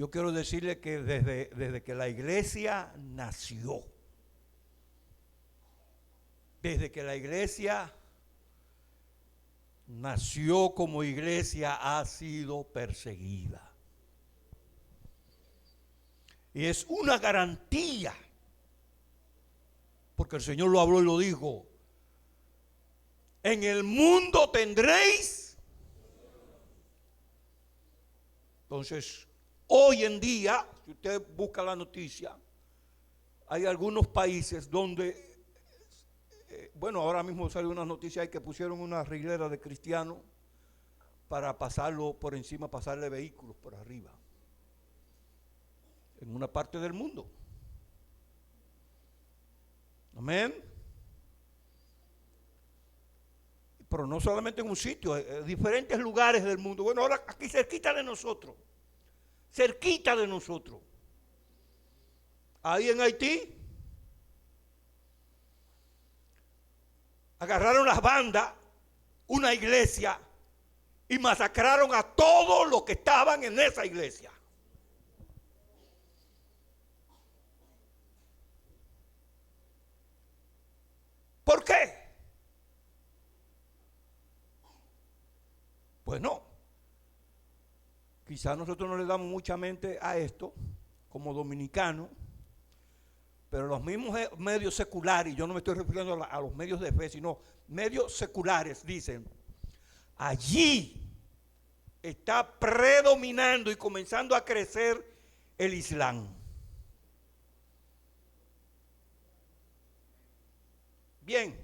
Yo quiero decirle que desde que la iglesia nació, desde que la iglesia nació como iglesia, ha sido perseguida. Y es una garantía, porque el Señor lo habló y lo dijo: en el mundo tendréis. Entonces, hoy en día, si usted busca la noticia, hay algunos países donde, bueno, ahora mismo salió una noticia ahí que pusieron una hilera de cristianos para pasarlo por encima, pasarle vehículos por arriba, en una parte del mundo. Amén. Pero no solamente en un sitio, en diferentes lugares del mundo. Bueno, ahora aquí cerquita de nosotros, ahí en Haití, agarraron las bandas, una iglesia, y masacraron a todos los que estaban en esa iglesia. ¿Por qué? Bueno, quizás nosotros no le damos mucha mente a esto como dominicanos, pero los mismos medios seculares, yo no me estoy refiriendo a los medios de fe, sino medios seculares, dicen: allí está predominando y comenzando a crecer el Islam. Bien,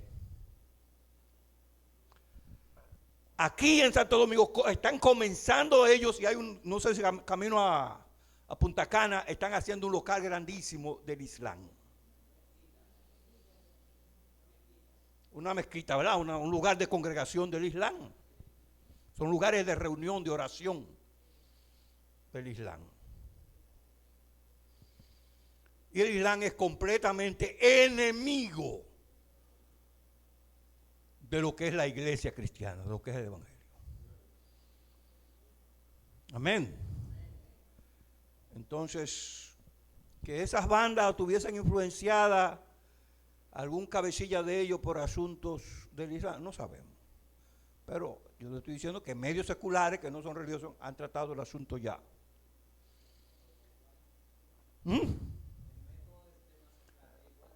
aquí en Santo Domingo están comenzando ellos, y hay un, no sé si camino a Punta Cana, están haciendo un local grandísimo del Islam. Una mezquita, ¿verdad? Un lugar de congregación del Islam. Son lugares de reunión, de oración del Islam. Y el Islam es completamente enemigo de lo que es la iglesia cristiana, de lo que es el evangelio. Amén. Entonces, que esas bandas tuviesen influenciada algún cabecilla de ellos por asuntos del Islam, no sabemos. Pero yo le estoy diciendo que medios seculares, que no son religiosos, han tratado el asunto ya.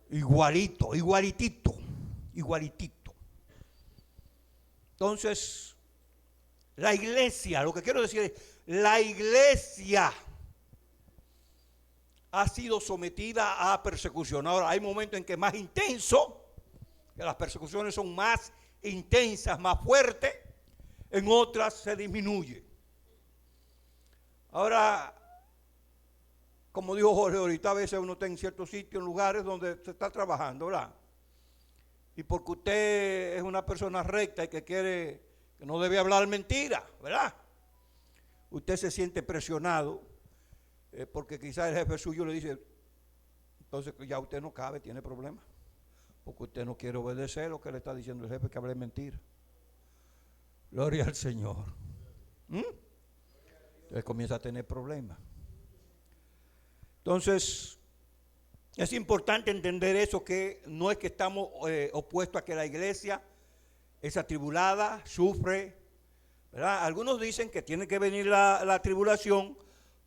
Igualitito. Entonces, la iglesia, lo que quiero decir es, la iglesia ha sido sometida a persecución. Ahora, hay momentos en que es más intenso, que las persecuciones son más intensas, más fuertes, en otras se disminuye. Ahora, como dijo Jorge ahorita, a veces uno está en ciertos sitios, en lugares donde se está trabajando, ¿verdad? Y porque usted es una persona recta y que no debe hablar mentira, ¿verdad? Usted se siente presionado porque quizás el jefe suyo le dice: entonces ya usted no cabe, tiene problemas, porque usted no quiere obedecer lo que le está diciendo el jefe, que hable mentira. Gloria al Señor. Entonces comienza a tener problemas. Entonces, es importante entender eso, que no es que estamos opuestos a que la iglesia es atribulada, sufre, ¿verdad? Algunos dicen que tiene que venir la tribulación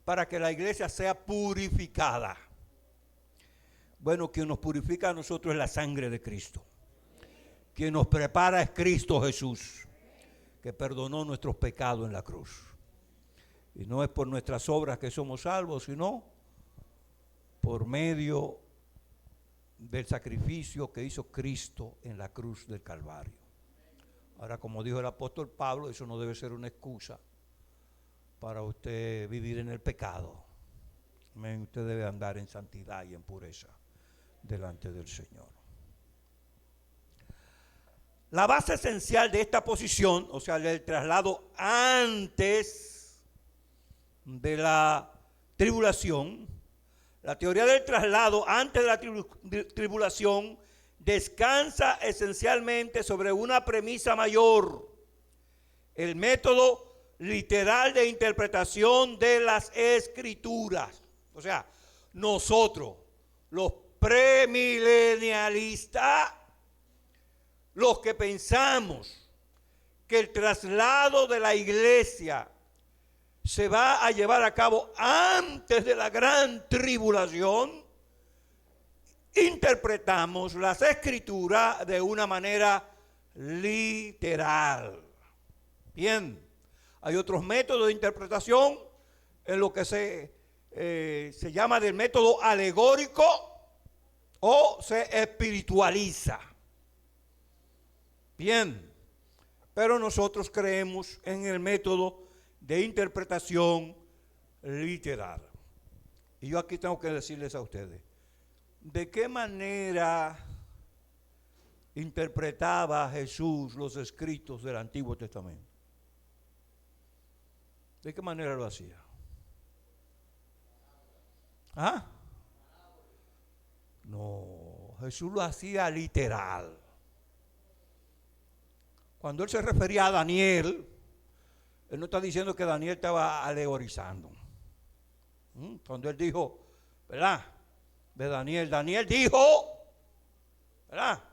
para que la iglesia sea purificada. Bueno, quien nos purifica a nosotros es la sangre de Cristo. Quien nos prepara es Cristo Jesús, que perdonó nuestros pecados en la cruz. Y no es por nuestras obras que somos salvos, sino por medio del sacrificio que hizo Cristo en la cruz del Calvario. Ahora, como dijo el apóstol Pablo, eso no debe ser una excusa para usted vivir en el pecado. Amén. Usted debe andar en santidad y en pureza delante del Señor. La base esencial de esta posición, o sea, del traslado antes de la tribulación, la teoría del traslado antes de la tribulación descansa esencialmente sobre una premisa mayor: el método literal de interpretación de las Escrituras. O sea, nosotros, los premilenialistas, los que pensamos que el traslado de la iglesia se va a llevar a cabo antes de la gran tribulación, interpretamos las Escrituras de una manera literal. Bien, hay otros métodos de interpretación en lo que se llama del método alegórico o se espiritualiza. Bien, pero nosotros creemos en el método de interpretación literal. Y yo aquí tengo que decirles a ustedes, ¿de qué manera interpretaba Jesús los escritos del Antiguo Testamento? ¿De qué manera lo hacía? ¿Ah? No, Jesús lo hacía literal. Cuando él se refería a Daniel, él no está diciendo que Daniel estaba alegorizando. Cuando él dijo, ¿verdad? De Daniel dijo, ¿verdad?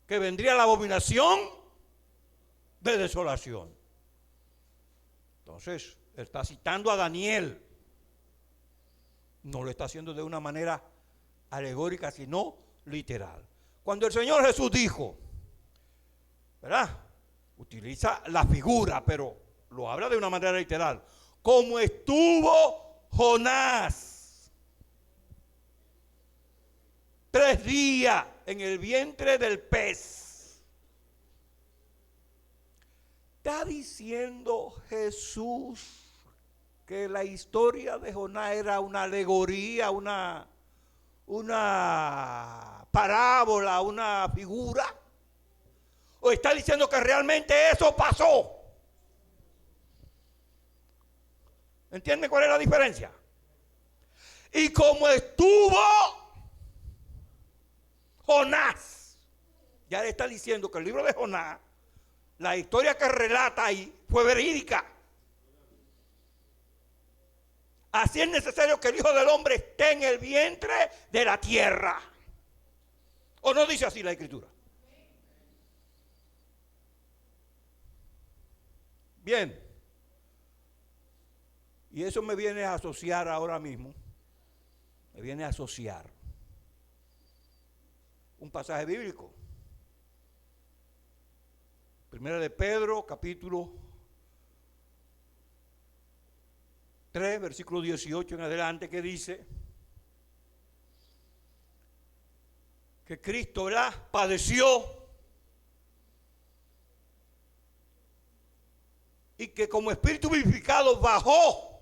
Que vendría la abominación de desolación. Entonces, él está citando a Daniel. No lo está haciendo de una manera alegórica, sino literal. Cuando el Señor Jesús dijo, ¿verdad? Utiliza la figura, pero lo habla de una manera literal. Como estuvo Jonás 3 días en el vientre del pez. Está diciendo Jesús que la historia de Jonás era una alegoría, una parábola, una figura. ¿O está diciendo que realmente eso pasó? ¿Entienden cuál es la diferencia? Y como estuvo Jonás, ya le está diciendo que el libro de Jonás, la historia que relata ahí, fue verídica. Así es necesario que el Hijo del Hombre esté en el vientre de la tierra. ¿O no dice así la Escritura? Bien, y eso me viene a asociar ahora mismo, me viene a asociar un pasaje bíblico. Primera de Pedro, capítulo 3, versículo 18 en adelante, que dice que Cristo, ¿verdad?, padeció y que como espíritu vivificado bajó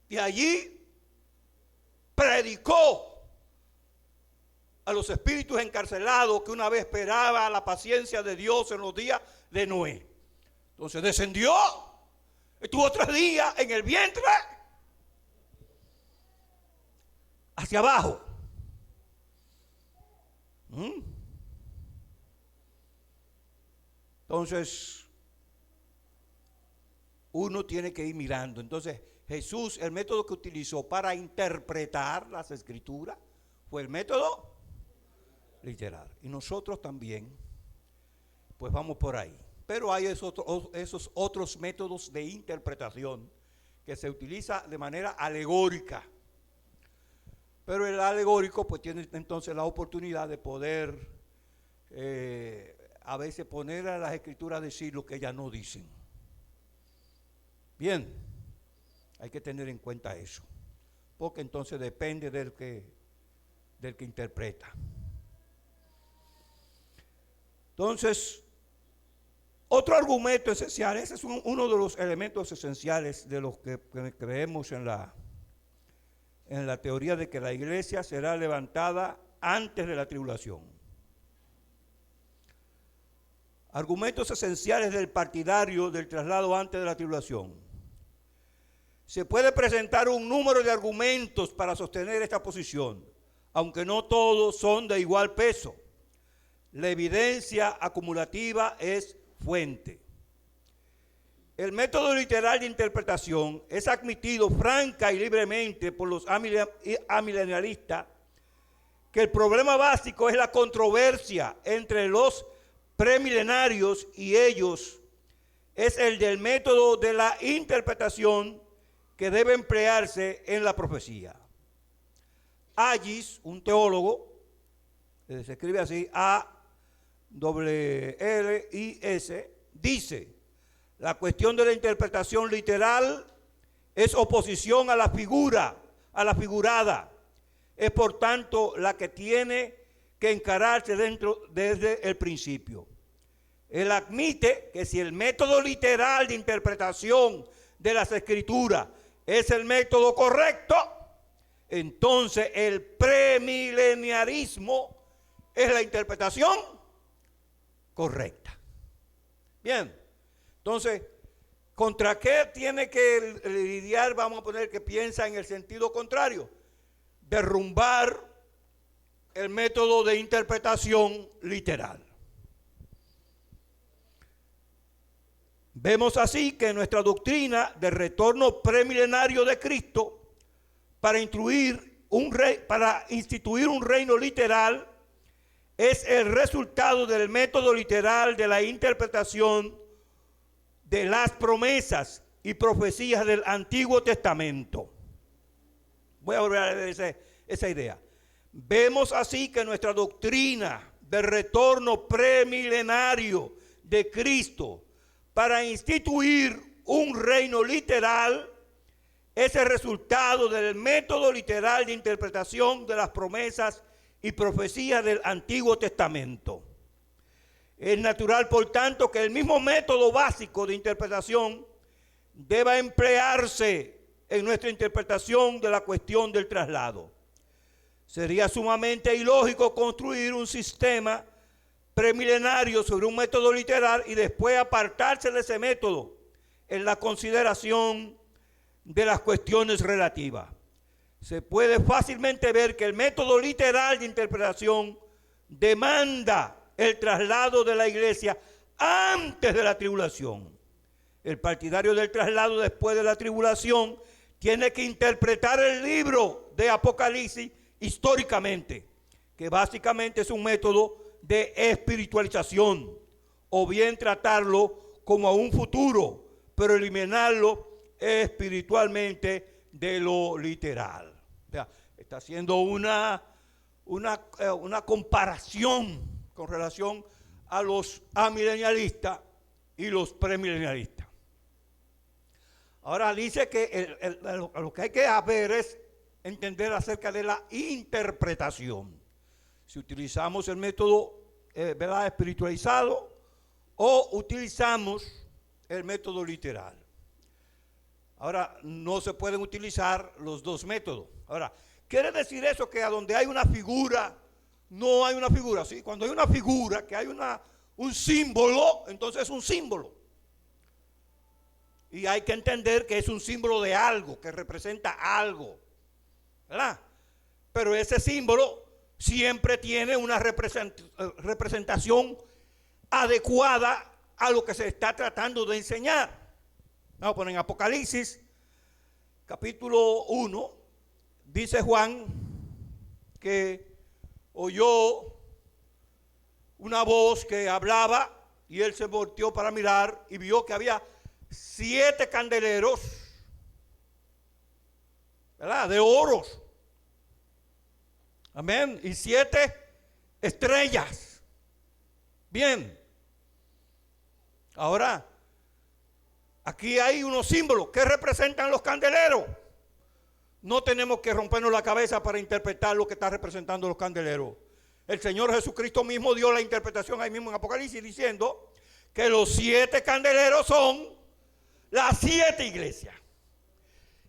y allí predicó a los espíritus encarcelados que una vez esperaba la paciencia de Dios en los días de Noé. Entonces descendió, estuvo 3 días en el vientre hacia abajo. Entonces, uno tiene que ir mirando. Entonces, Jesús, el método que utilizó para interpretar las Escrituras fue el método literal. Y nosotros también, pues vamos por ahí. Pero hay esos otros métodos de interpretación que se utiliza de manera alegórica. Pero el alegórico pues tiene entonces la oportunidad de poder a veces poner a las Escrituras a decir lo que ellas no dicen. Bien, hay que tener en cuenta eso, porque entonces depende del que interpreta. Entonces, otro argumento esencial, ese es uno de los elementos esenciales de los que creemos en la teoría de que la iglesia será levantada antes de la tribulación. Argumentos esenciales del partidario del traslado antes de la tribulación. Se puede presentar un número de argumentos para sostener esta posición, aunque no todos son de igual peso. La evidencia acumulativa es fuente. El método literal de interpretación es admitido franca y libremente por los amilenialistas que el problema básico es la controversia entre los premilenarios y ellos es el del método de la interpretación que debe emplearse en la profecía. Agis, un teólogo, se escribe así, A-L-L-I-S, dice: la cuestión de la interpretación literal es oposición a la figura, a la figurada. Es por tanto la que tiene que encararse desde el principio. Él admite que si el método literal de interpretación de las escrituras es el método correcto, entonces el premileniarismo es la interpretación correcta. Bien, entonces, ¿contra qué tiene que lidiar? Vamos a poner que piensa en el sentido contrario. Derrumbar el método de interpretación literal. Vemos así que nuestra doctrina del retorno premilenario de Cristo para instituir un reino literal es el resultado del método literal de la interpretación de las promesas y profecías del Antiguo Testamento. Voy a volver a ver esa idea. Vemos así que nuestra doctrina del retorno premilenario de Cristo para instituir un reino literal es el resultado del método literal de interpretación de las promesas y profecías del Antiguo Testamento. Es natural, por tanto, que el mismo método básico de interpretación deba emplearse en nuestra interpretación de la cuestión del traslado. Sería sumamente ilógico construir un sistema premilenario sobre un método literal y después apartarse de ese método en la consideración de las cuestiones relativas. Se puede fácilmente ver que el método literal de interpretación demanda el traslado de la iglesia antes de la tribulación. El partidario del traslado después de la tribulación tiene que interpretar el libro de Apocalipsis históricamente, que básicamente es un método de espiritualización, o bien tratarlo como a un futuro, pero eliminarlo espiritualmente de lo literal. O sea, está haciendo una comparación con relación a los amilenialistas y los premilenialistas. Ahora dice que lo que hay que ver es entender acerca de la interpretación. Si utilizamos el método espiritualizado o utilizamos el método literal. Ahora, no se pueden utilizar los dos métodos. Ahora, ¿quiere decir eso que a donde hay una figura, no hay una figura? ¿Sí? Cuando hay una figura, que hay un símbolo, entonces es un símbolo. Y hay que entender que es un símbolo de algo, que representa algo, ¿verdad? Pero ese símbolo siempre tiene una representación adecuada a lo que se está tratando de enseñar. Vamos a poner en Apocalipsis, capítulo 1, dice Juan que oyó una voz que hablaba y él se volteó para mirar y vio que había 7 candeleros, ¿verdad?, de oros. Amén. Y 7 estrellas. Bien. Ahora, aquí hay unos símbolos. ¿Qué representan los candeleros? No tenemos que rompernos la cabeza para interpretar lo que está representando los candeleros. El Señor Jesucristo mismo dio la interpretación ahí mismo en Apocalipsis diciendo que los 7 candeleros son las 7 iglesias.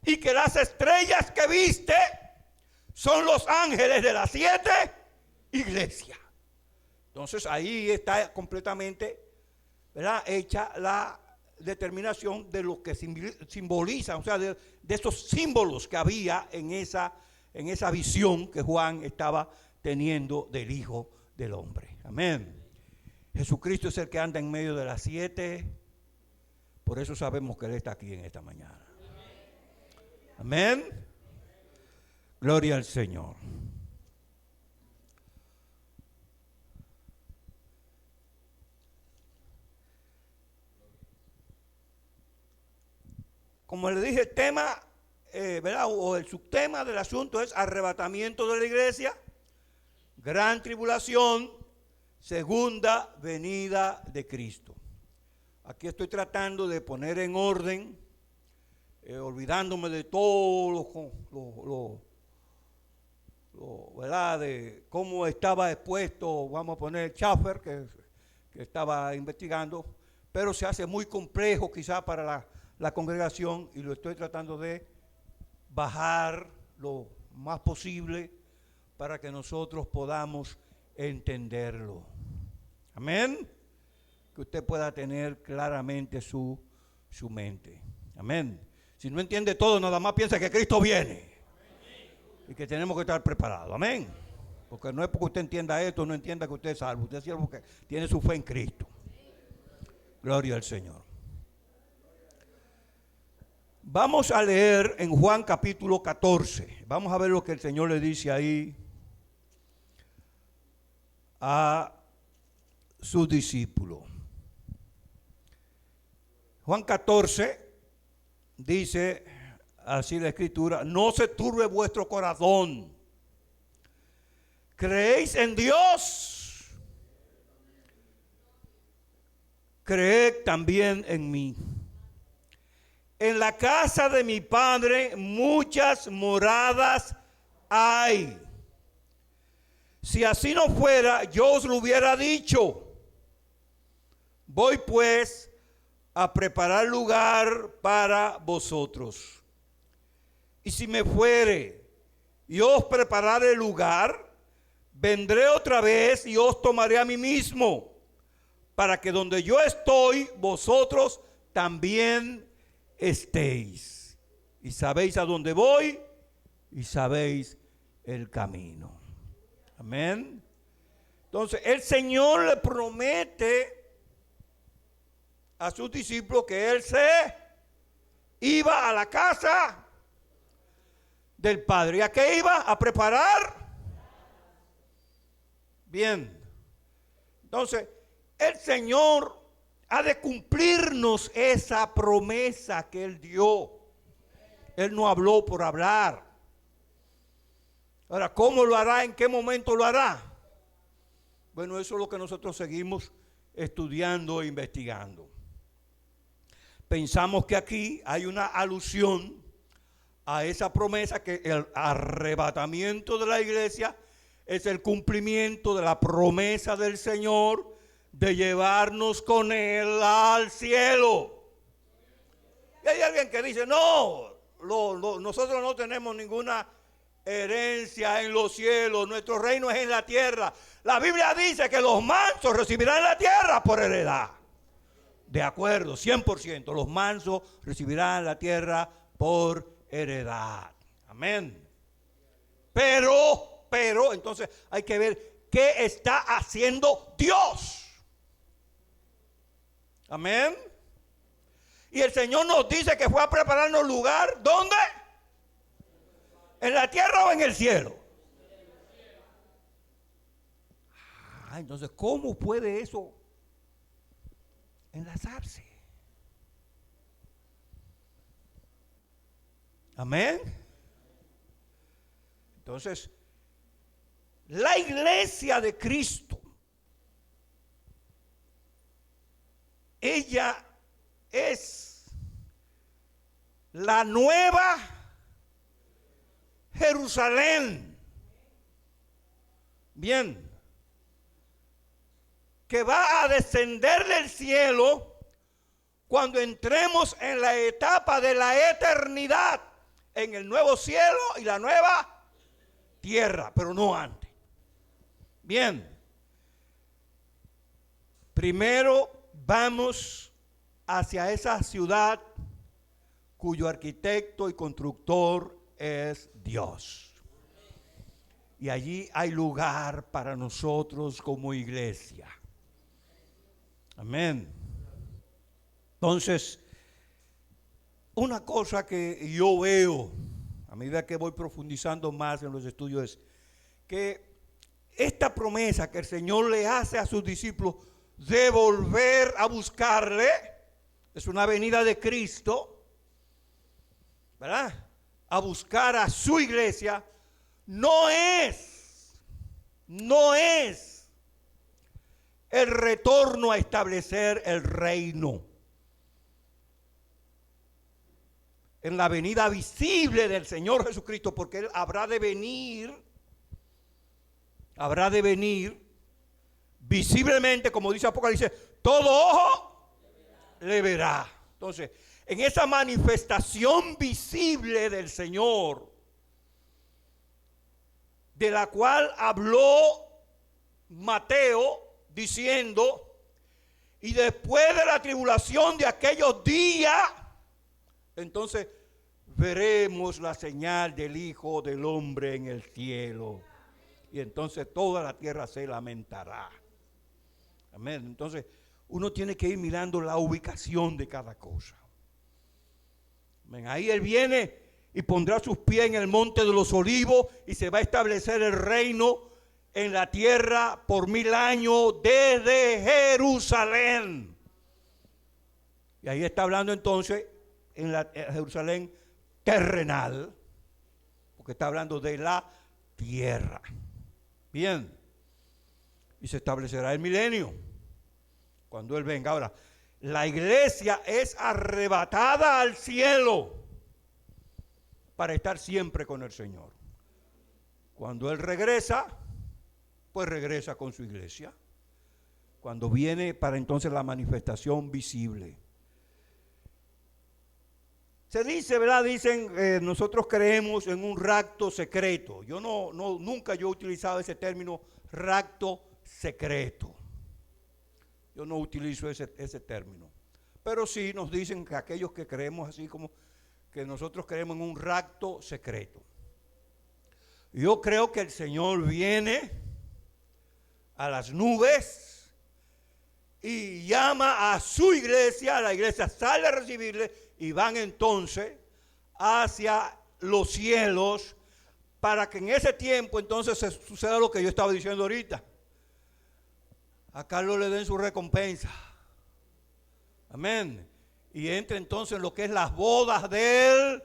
Y que las estrellas que viste son los ángeles de las 7 iglesias. Entonces ahí está completamente, ¿verdad?, hecha la determinación de lo que simboliza, o sea, de esos símbolos que había en esa visión que Juan estaba teniendo del Hijo del Hombre. Amén. Jesucristo es el que anda en medio de las 7. Por eso sabemos que Él está aquí en esta mañana. Amén. Gloria al Señor. Como le dije, el tema, ¿verdad? O el subtema del asunto es arrebatamiento de la iglesia, gran tribulación, segunda venida de Cristo. Aquí estoy tratando de poner en orden, olvidándome de todo ¿verdad? De cómo estaba expuesto, vamos a poner Schaffer, que estaba investigando, pero se hace muy complejo quizá para la congregación y lo estoy tratando de bajar lo más posible para que nosotros podamos entenderlo. Amén. Que usted pueda tener claramente su mente. Amén. Si no entiende todo, nada más piensa que Cristo viene y que tenemos que estar preparados. Amén. Porque no es porque usted entienda esto, no entienda que usted es salvo. Usted es salvo porque tiene su fe en Cristo. Gloria al Señor. Vamos a leer en Juan capítulo 14. Vamos a ver lo que el Señor le dice ahí a sus discípulos. Juan 14 dice así la Escritura: no se turbe vuestro corazón. ¿Creéis en Dios? Creed también en mí. En la casa de mi Padre muchas moradas hay. Si así no fuera, yo os lo hubiera dicho. Voy pues a preparar lugar para vosotros. Y si me fuere y os prepararé lugar, vendré otra vez y os tomaré a mí mismo, para que donde yo estoy, vosotros también estéis. Y sabéis a dónde voy y sabéis el camino. Amén. Entonces el Señor le promete a sus discípulos que Él se iba a la casa del Padre. ¿Y a qué iba? A preparar. Bien. Entonces el Señor ha de cumplirnos esa promesa que Él dio. Él no habló por hablar. Ahora, ¿cómo lo hará? ¿En qué momento lo hará? Bueno, eso es lo que nosotros seguimos estudiando e investigando. Pensamos que aquí hay una alusión a esa promesa, que el arrebatamiento de la iglesia es el cumplimiento de la promesa del Señor de llevarnos con Él al cielo. Y hay alguien que dice, no, nosotros no tenemos ninguna herencia en los cielos, nuestro reino es en la tierra. La Biblia dice que los mansos recibirán la tierra por heredad. De acuerdo, 100%, los mansos recibirán la tierra por heredad. Amén. Pero, entonces hay que ver qué está haciendo Dios. Amén. Y el Señor nos dice que fue a prepararnos lugar, ¿dónde? ¿En la tierra o en el cielo? Entonces, ¿cómo puede eso enlazarse? Amén. Entonces, la iglesia de Cristo, ella es la nueva Jerusalén. Bien. Que va a descender del cielo cuando entremos en la etapa de la eternidad, en el nuevo cielo y la nueva tierra, pero no antes. Bien. Primero vamos hacia esa ciudad cuyo arquitecto y constructor es Dios. Y allí hay lugar para nosotros como iglesia. Amén. Entonces, una cosa que yo veo a medida que voy profundizando más en los estudios es que esta promesa que el Señor le hace a sus discípulos de volver a buscarle, es una venida de Cristo, ¿verdad? A buscar a su iglesia, no es el retorno a establecer el reino. En la venida visible del Señor Jesucristo, porque Él habrá de venir visiblemente, como dice Apocalipsis, todo ojo le verá. Entonces, en esa manifestación visible del Señor, de la cual habló Mateo diciendo, y después de la tribulación de aquellos días, entonces veremos la señal del Hijo del Hombre en el cielo. Y entonces toda la tierra se lamentará. Amén. Entonces uno tiene que ir mirando la ubicación de cada cosa. Amén. Ahí Él viene y pondrá sus pies en el monte de los olivos y se va a establecer el reino en la tierra por 1000 años desde Jerusalén. Y ahí está hablando entonces en la Jerusalén terrenal, porque está hablando de la tierra. Bien, y se establecerá el milenio cuando Él venga. Ahora, la iglesia es arrebatada al cielo para estar siempre con el Señor. Cuando Él regresa, pues regresa con su iglesia. Cuando viene para entonces la manifestación visible. Se dice, ¿verdad? Dicen, nosotros creemos en un rapto secreto. Yo nunca he utilizado ese término rapto secreto. Yo no utilizo ese término. Pero sí nos dicen que aquellos que creemos así como que nosotros creemos en un rapto secreto. Yo creo que el Señor viene a las nubes y llama a su iglesia, la iglesia sale a recibirle y van entonces hacia los cielos para que en ese tiempo entonces se suceda lo que yo estaba diciendo ahorita. A Carlos le den su recompensa. Amén. Y entre entonces en lo que es las bodas del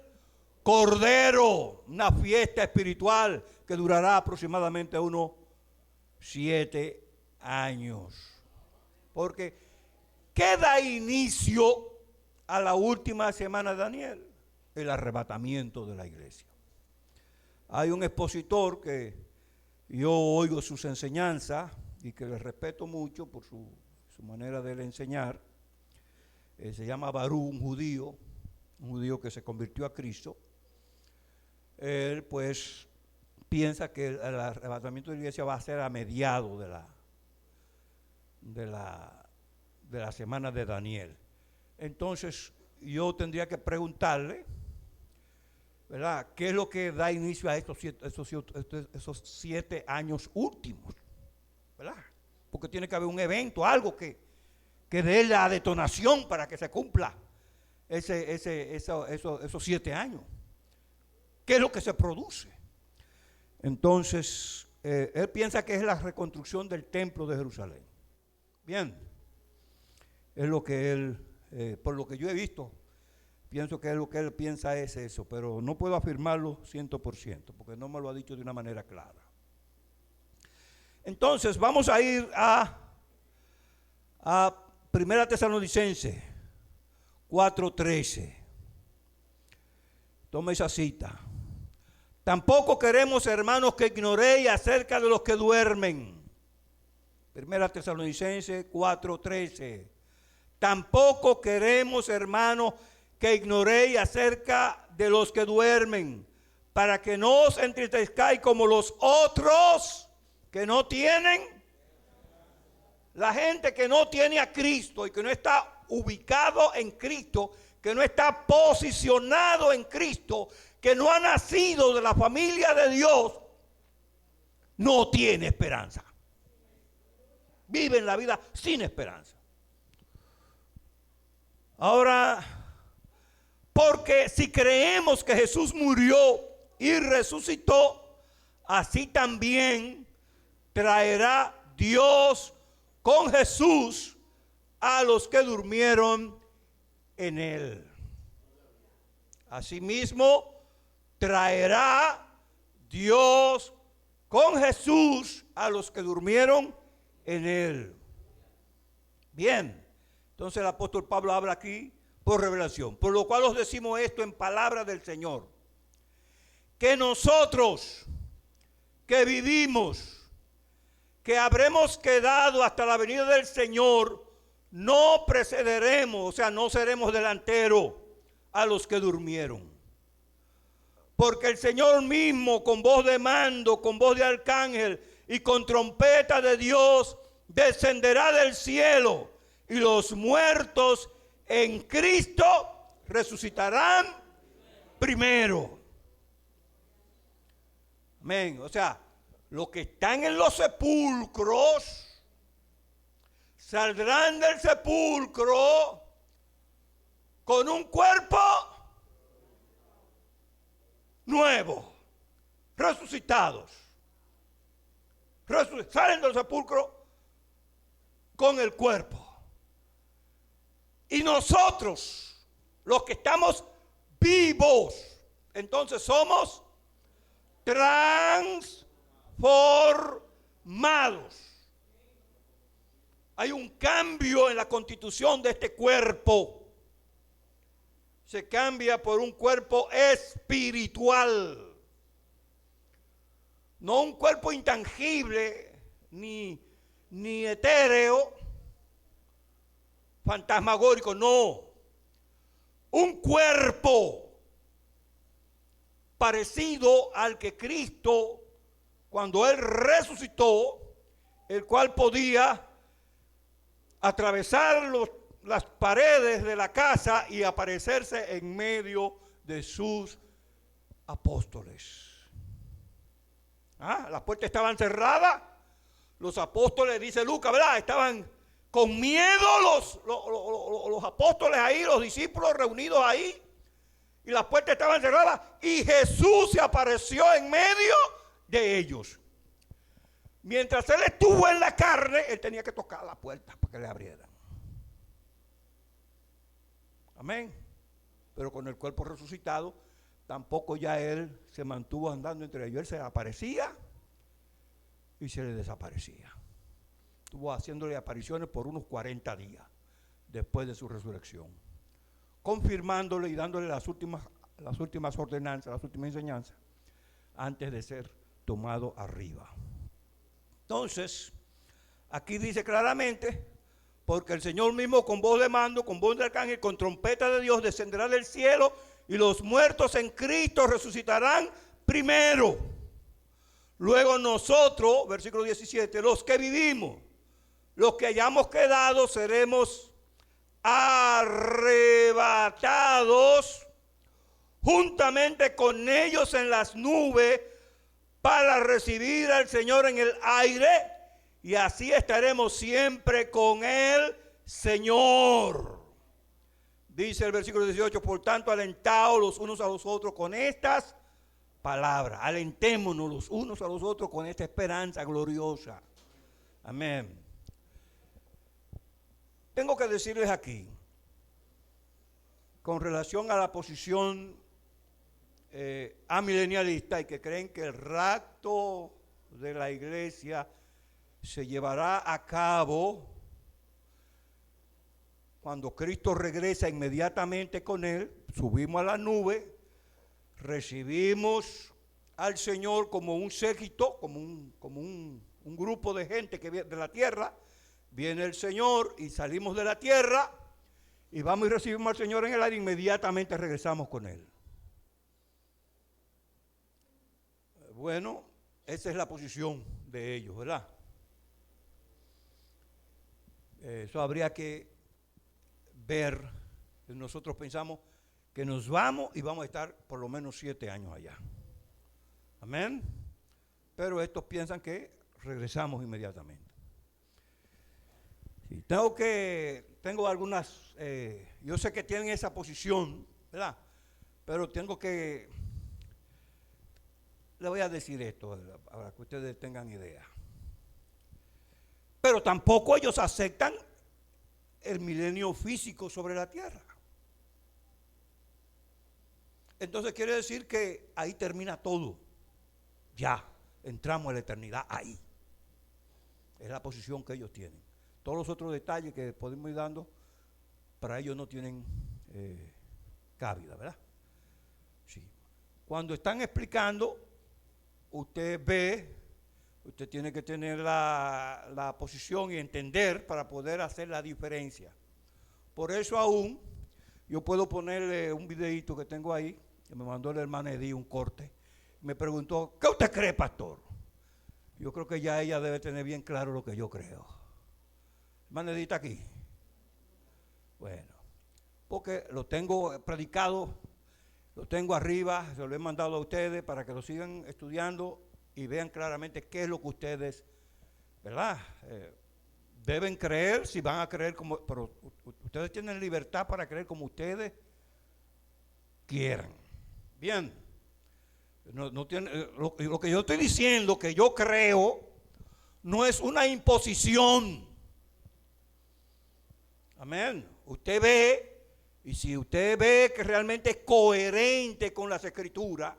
Cordero, una fiesta espiritual que durará aproximadamente unos 7 años. Porque ¿qué da inicio a la última semana de Daniel? El arrebatamiento de la iglesia. Hay un expositor que yo oigo sus enseñanzas y que le respeto mucho por su manera de enseñar. Se llama Barú, un judío que se convirtió a Cristo. Él pues piensa que el arrebatamiento de la iglesia va a ser a mediados de la semana de Daniel. Entonces yo tendría que preguntarle, ¿verdad?, ¿qué es lo que da inicio a esos 7 años últimos? ¿Verdad? Porque tiene que haber un evento, algo que dé la detonación para que se cumpla esos 7 años. ¿Qué es lo que se produce? Entonces, él piensa que es la reconstrucción del templo de Jerusalén. Bien, es lo que él, por lo que yo he visto, pienso que es lo que él piensa es eso, pero no puedo afirmarlo 100%, porque no me lo ha dicho de una manera clara. Entonces, vamos a ir a 1 Tesalonicenses 4:13. Toma esa cita. Tampoco queremos, hermanos, que ignoréis acerca de los que duermen. 1 Tesalonicenses 4:13. Tampoco queremos, hermanos, que ignoréis acerca de los que duermen, para que no os entristezcáis como los otros que no tienen. La gente que no tiene a Cristo y que no está ubicado en Cristo, que no está posicionado en Cristo, que no ha nacido de la familia de Dios, no tiene esperanza. Viven la vida sin esperanza. Ahora, porque si creemos que Jesús murió y resucitó, así también traerá Dios con Jesús a los que durmieron en él. Asimismo, traerá Dios con Jesús a los que durmieron en él. Bien, entonces el apóstol Pablo habla aquí por revelación, por lo cual os decimos esto en palabra del Señor, que nosotros que vivimos, que habremos quedado hasta la venida del Señor, no precederemos, o sea, no seremos delanteros a los que durmieron. Porque el Señor mismo, con voz de mando, con voz de arcángel y con trompeta de Dios, descenderá del cielo, y los muertos en Cristo resucitarán primero. Amén. O sea, los que están en los sepulcros saldrán del sepulcro con un cuerpo nuevo, resucitados. Salen del sepulcro con el cuerpo. Y nosotros, los que estamos vivos, entonces somos transformados. Hay un cambio en la constitución de este cuerpo. Se cambia por un cuerpo espiritual. No un cuerpo intangible, ni etéreo, fantasmagórico, no. Un cuerpo parecido al que Cristo, cuando Él resucitó, el cual podía atravesar las paredes de la casa y aparecerse en medio de sus apóstoles. Las puertas estaban cerradas. Los apóstoles, dice Lucas, ¿verdad? Estaban con miedo los apóstoles ahí, los discípulos reunidos ahí. Y las puertas estaban cerradas. Y Jesús se apareció en medio de ellos. Mientras Él estuvo en la carne, Él tenía que tocar la puerta para que le abrieran. Amén. Pero con el cuerpo resucitado, tampoco ya Él se mantuvo andando entre ellos. Él se aparecía y se le desaparecía. Estuvo haciéndole apariciones por unos 40 días después de su resurrección, confirmándole y dándole las últimas ordenanzas, las últimas enseñanzas, antes de ser tomado arriba. Entonces, aquí dice claramente, porque el Señor mismo con voz de mando, con voz de arcángel, con trompeta de Dios descenderá del cielo, y los muertos en Cristo resucitarán primero. Luego nosotros, versículo 17, los que vivimos, los que hayamos quedado, seremos arrebatados juntamente con ellos en las nubes para recibir al Señor en el aire, y así estaremos siempre con el Señor. Dice el versículo 18, por tanto, alentaos los unos a los otros con estas palabras. Alentémonos los unos a los otros con esta esperanza gloriosa. Amén. Tengo que decirles aquí, con relación a la posición amilenialista y que creen que el rapto de la iglesia se llevará a cabo cuando Cristo regresa inmediatamente con Él. Subimos a la nube, recibimos al Señor como un séquito, como un grupo de gente que viene de la tierra. Viene el Señor y salimos de la tierra y vamos y recibimos al Señor en el aire, inmediatamente regresamos con Él. Bueno, esa es la posición de ellos, ¿verdad? Eso habría que ver. Nosotros pensamos que nos vamos y vamos a estar por lo menos 7 años allá. Amén. Pero estos piensan que regresamos inmediatamente. Sí, tengo algunas, yo sé que tienen esa posición, ¿verdad? Pero le voy a decir esto para que ustedes tengan idea. Pero tampoco ellos aceptan el milenio físico sobre la tierra. Entonces quiere decir que ahí termina todo. Ya entramos a la eternidad ahí. Es la posición que ellos tienen. Todos los otros detalles que podemos ir dando, para ellos no tienen cabida, ¿verdad? Sí. Cuando están explicando, usted tiene que tener la posición y entender para poder hacer la diferencia. Por eso aún, yo puedo ponerle un videito que tengo ahí, que me mandó el hermano Edí, un corte. Me preguntó, ¿qué usted cree, pastor? Yo creo que ya ella debe tener bien claro lo que yo creo. Hermano Edí está aquí. Bueno, porque lo tengo predicado, lo tengo arriba, se lo he mandado a ustedes para que lo sigan estudiando y vean claramente qué es lo que ustedes, ¿verdad? Deben creer, si van a creer como, pero ustedes tienen libertad para creer como ustedes quieran. Bien, no tiene, lo que yo estoy diciendo, que yo creo, no es una imposición. Amén. Usted ve, y si usted ve que realmente es coherente con las Escrituras,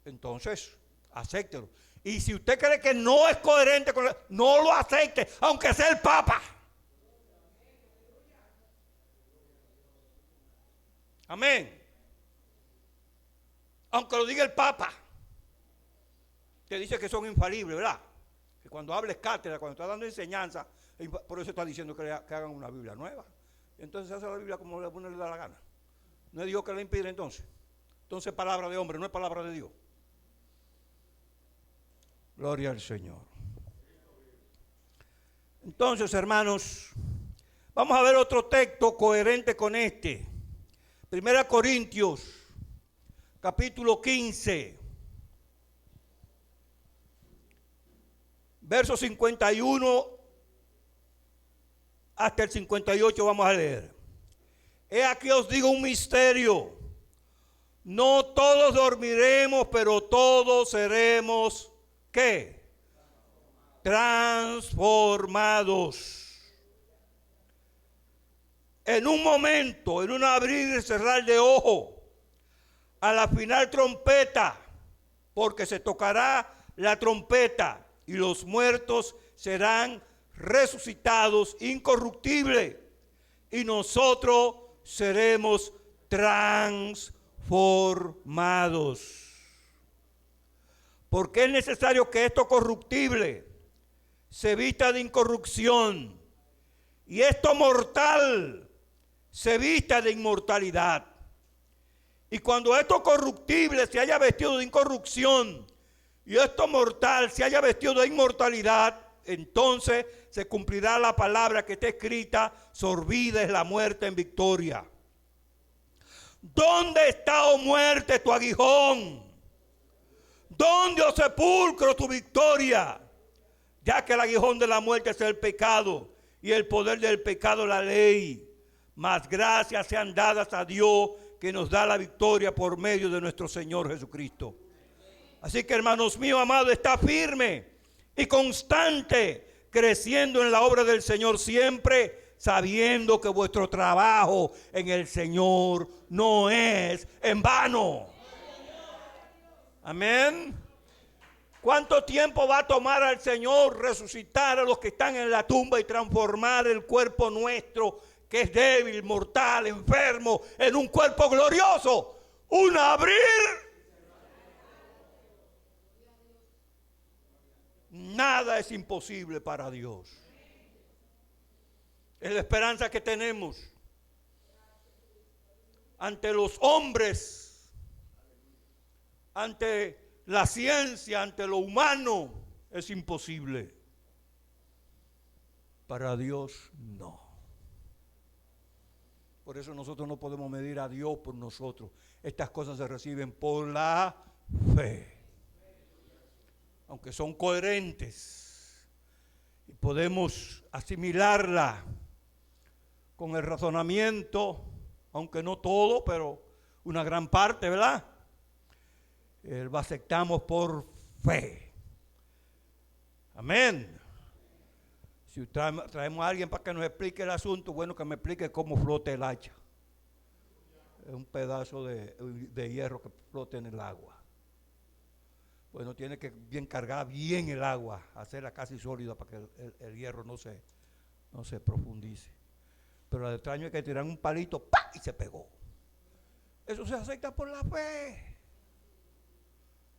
entonces acéptelo. Y si usted cree que no es coherente con no lo acepte, aunque sea el Papa. Amén. Aunque lo diga el Papa, que dice que son infalibles, ¿verdad? Que cuando hables cátedra, cuando está dando enseñanza, por eso está diciendo que hagan una Biblia nueva. Entonces se hace la Biblia como uno le da la gana. No es Dios que le impide entonces. Entonces es palabra de hombre, no es palabra de Dios. Gloria al Señor. Entonces, hermanos, vamos a ver otro texto coherente con este. 1 Corintios, capítulo 15, versos 51 hasta el 58 vamos a leer. He aquí os digo un misterio. No todos dormiremos, pero todos seremos, ¿qué? Transformados. En un momento, en un abrir y cerrar de ojo, a la final trompeta, porque se tocará la trompeta y los muertos serán resucitados incorruptibles y nosotros seremos transformados. Porque es necesario que esto corruptible se vista de incorrupción y esto mortal se vista de inmortalidad. Y cuando esto corruptible se haya vestido de incorrupción y esto mortal se haya vestido de inmortalidad, entonces se cumplirá la palabra que está escrita: sorbida es la muerte en victoria. ¿Dónde está, oh muerte, tu aguijón? ¿Dónde, oh sepulcro, tu victoria? Ya que el aguijón de la muerte es el pecado y el poder del pecado la ley. Mas gracias sean dadas a Dios que nos da la victoria por medio de nuestro Señor Jesucristo. Así que, hermanos míos amados, está firme y constante, creciendo en la obra del Señor siempre, sabiendo que vuestro trabajo en el Señor no es en vano. Amén. ¿Cuánto tiempo va a tomar al Señor resucitar a los que están en la tumba y transformar el cuerpo nuestro, que es débil, mortal, enfermo, en un cuerpo glorioso? Un abrir. Nada es imposible para Dios. Es la esperanza que tenemos. Ante los hombres, ante la ciencia, ante lo humano, es imposible. Para Dios no. Por eso nosotros no podemos medir a Dios por nosotros. Estas cosas se reciben por la fe. aunque son coherentes y podemos asimilarla con el razonamiento, aunque no todo, pero una gran parte, ¿verdad? Lo aceptamos por fe. Amén. Si traemos a alguien para que nos explique el asunto, bueno, que me explique cómo flota el hacha. Es un pedazo de hierro que flota en el agua. Bueno, tiene que bien cargar bien el agua, hacerla casi sólida para que el hierro no se profundice. Pero lo extraño es que tiran un palito ¡pah! Y se pegó. Eso se acepta por la fe.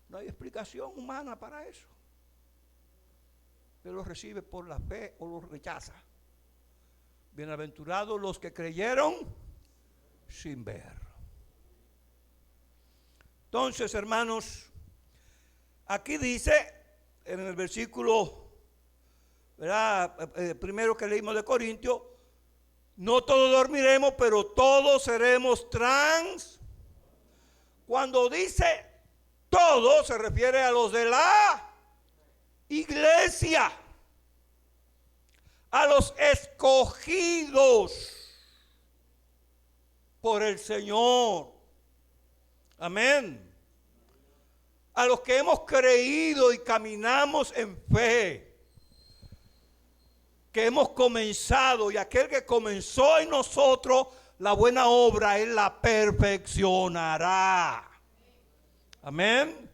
No hay explicación humana para eso. Usted lo recibe por la fe o lo rechaza. Bienaventurados los que creyeron sin ver. Entonces, hermanos, aquí dice en el versículo, ¿verdad? Primero que leímos de Corintios, no todos dormiremos, pero todos seremos Cuando dice todo, se refiere a los de la iglesia, a los escogidos por el Señor. Amén. A los que hemos creído y caminamos en fe, que hemos comenzado, y aquel que comenzó en nosotros la buena obra, Él la perfeccionará. Amén.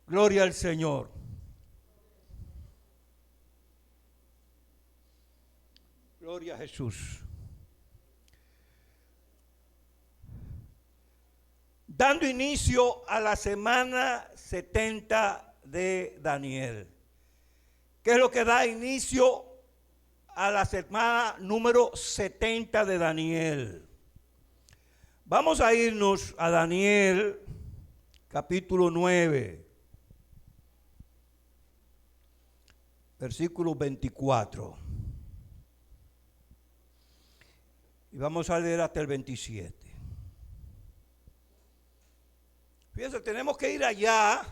Gloria al Señor. Gloria a Jesús. Dando inicio a la semana 70 de Daniel. ¿Qué es lo que da inicio a la semana número 70 de Daniel? Vamos a irnos a Daniel, capítulo 9, versículo 24. Y vamos a leer hasta el 27. Fíjense, tenemos que ir allá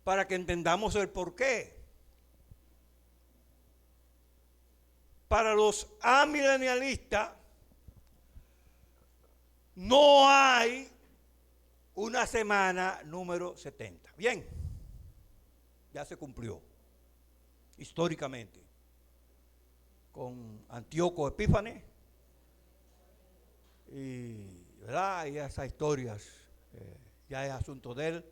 para que entendamos el porqué. Para los amilenialistas no hay una semana número 70. Bien, ya se cumplió históricamente con Antíoco Epífanes ¿verdad? Y esas historias ya es asunto del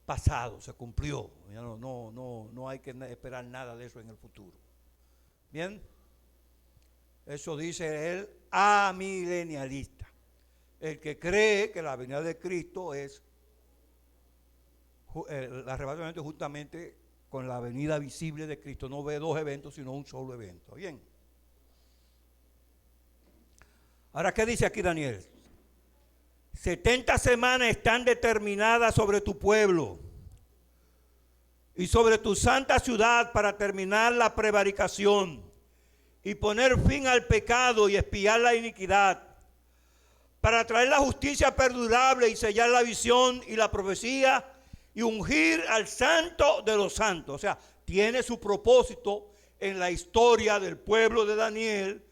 pasado, se cumplió. Ya no hay que esperar nada de eso en el futuro. Bien, eso dice el amilenialista, el que cree que la venida de Cristo es el arrebatamiento justamente con la venida visible de Cristo. No ve dos eventos, sino un solo evento. Bien. Ahora, ¿qué dice aquí Daniel? 70 semanas están determinadas sobre tu pueblo y sobre tu santa ciudad para terminar la prevaricación y poner fin al pecado y expiar la iniquidad, para traer la justicia perdurable y sellar la visión y la profecía y ungir al santo de los santos. O sea, tiene su propósito en la historia del pueblo de Daniel,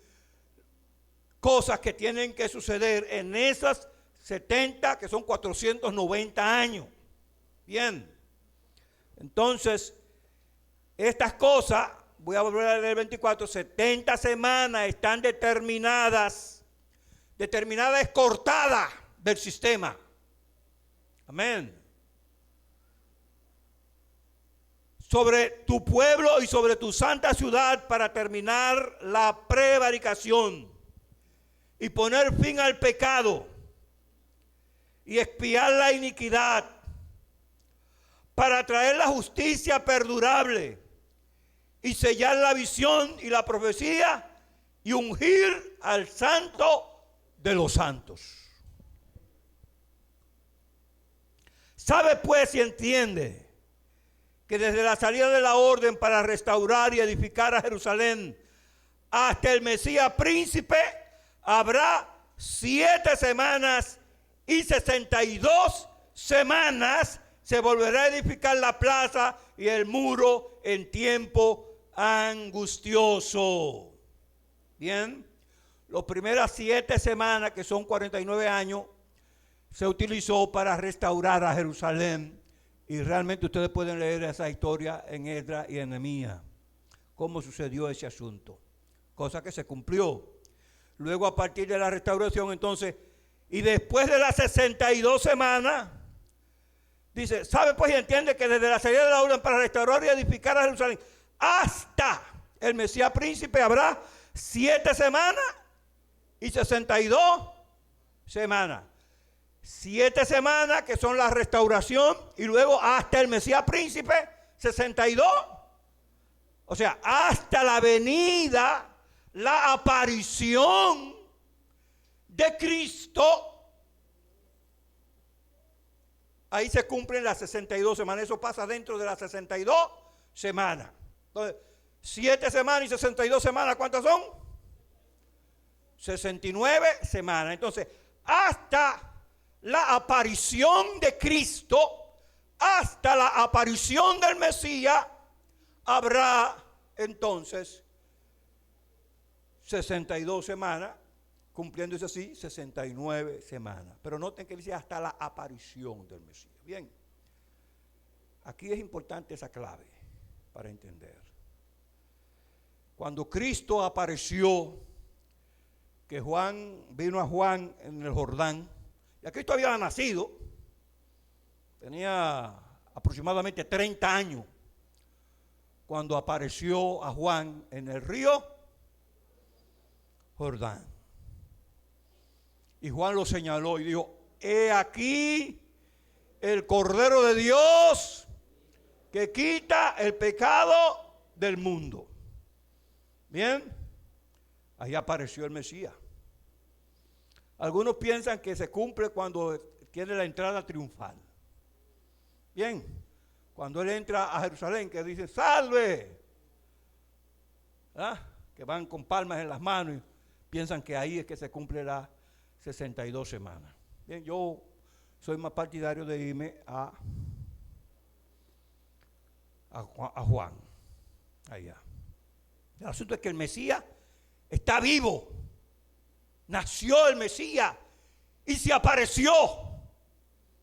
cosas que tienen que suceder en esas 70, que son 490 años. Bien. Entonces, estas cosas, voy a volver a leer el 24, 70 semanas están determinadas es cortada del sistema. Amén. Sobre tu pueblo y sobre tu santa ciudad para terminar la prevaricación y poner fin al pecado y expiar la iniquidad, para traer la justicia perdurable y sellar la visión y la profecía y ungir al santo de los santos. Sabe pues y entiende que desde la salida de la orden para restaurar y edificar a Jerusalén hasta el Mesías príncipe habrá 7 semanas y 62 semanas se volverá a edificar la plaza y el muro en tiempo angustioso. Bien, las primeras 7 semanas, que son 49 años, se utilizó para restaurar a Jerusalén. Y realmente ustedes pueden leer esa historia en Esdras y en Nehemías, cómo sucedió ese asunto, cosa que se cumplió. Luego, a partir de la restauración, entonces, y después de las 62 semanas, dice, sabe pues y entiende que desde la salida de la orden para restaurar y edificar a Jerusalén hasta el Mesías príncipe habrá 7 semanas y 62 semanas. 7 semanas que son la restauración y luego hasta el Mesías príncipe 62. O sea, hasta la venida, la aparición de Cristo. Ahí se cumplen las 62 semanas. Eso pasa dentro de las 62 semanas. Entonces, 7 semanas y 62 semanas, ¿cuántas son? 69 semanas. Entonces, hasta la aparición de Cristo, hasta la aparición del Mesías, habrá entonces 62 semanas, cumpliéndose así 69 semanas. Pero noten que dice hasta la aparición del Mesías. Bien, aquí es importante esa clave para entender. Cuando Cristo apareció, que Juan vino a Juan en el Jordán, ya Cristo había nacido, tenía aproximadamente 30 años, cuando apareció a Juan en el río Jordán. Y Juan lo señaló y dijo, he aquí el Cordero de Dios que quita el pecado del mundo. Bien, ahí apareció el Mesías. Algunos piensan que se cumple cuando tiene la entrada triunfal. Bien, cuando él entra a Jerusalén, que dice, salve, ¿verdad? Que van con palmas en las manos y piensan que ahí es que se cumple las 62 semanas. Bien, yo soy más partidario de irme a Juan, allá. El asunto es que el Mesías está vivo. Nació el Mesías y se apareció.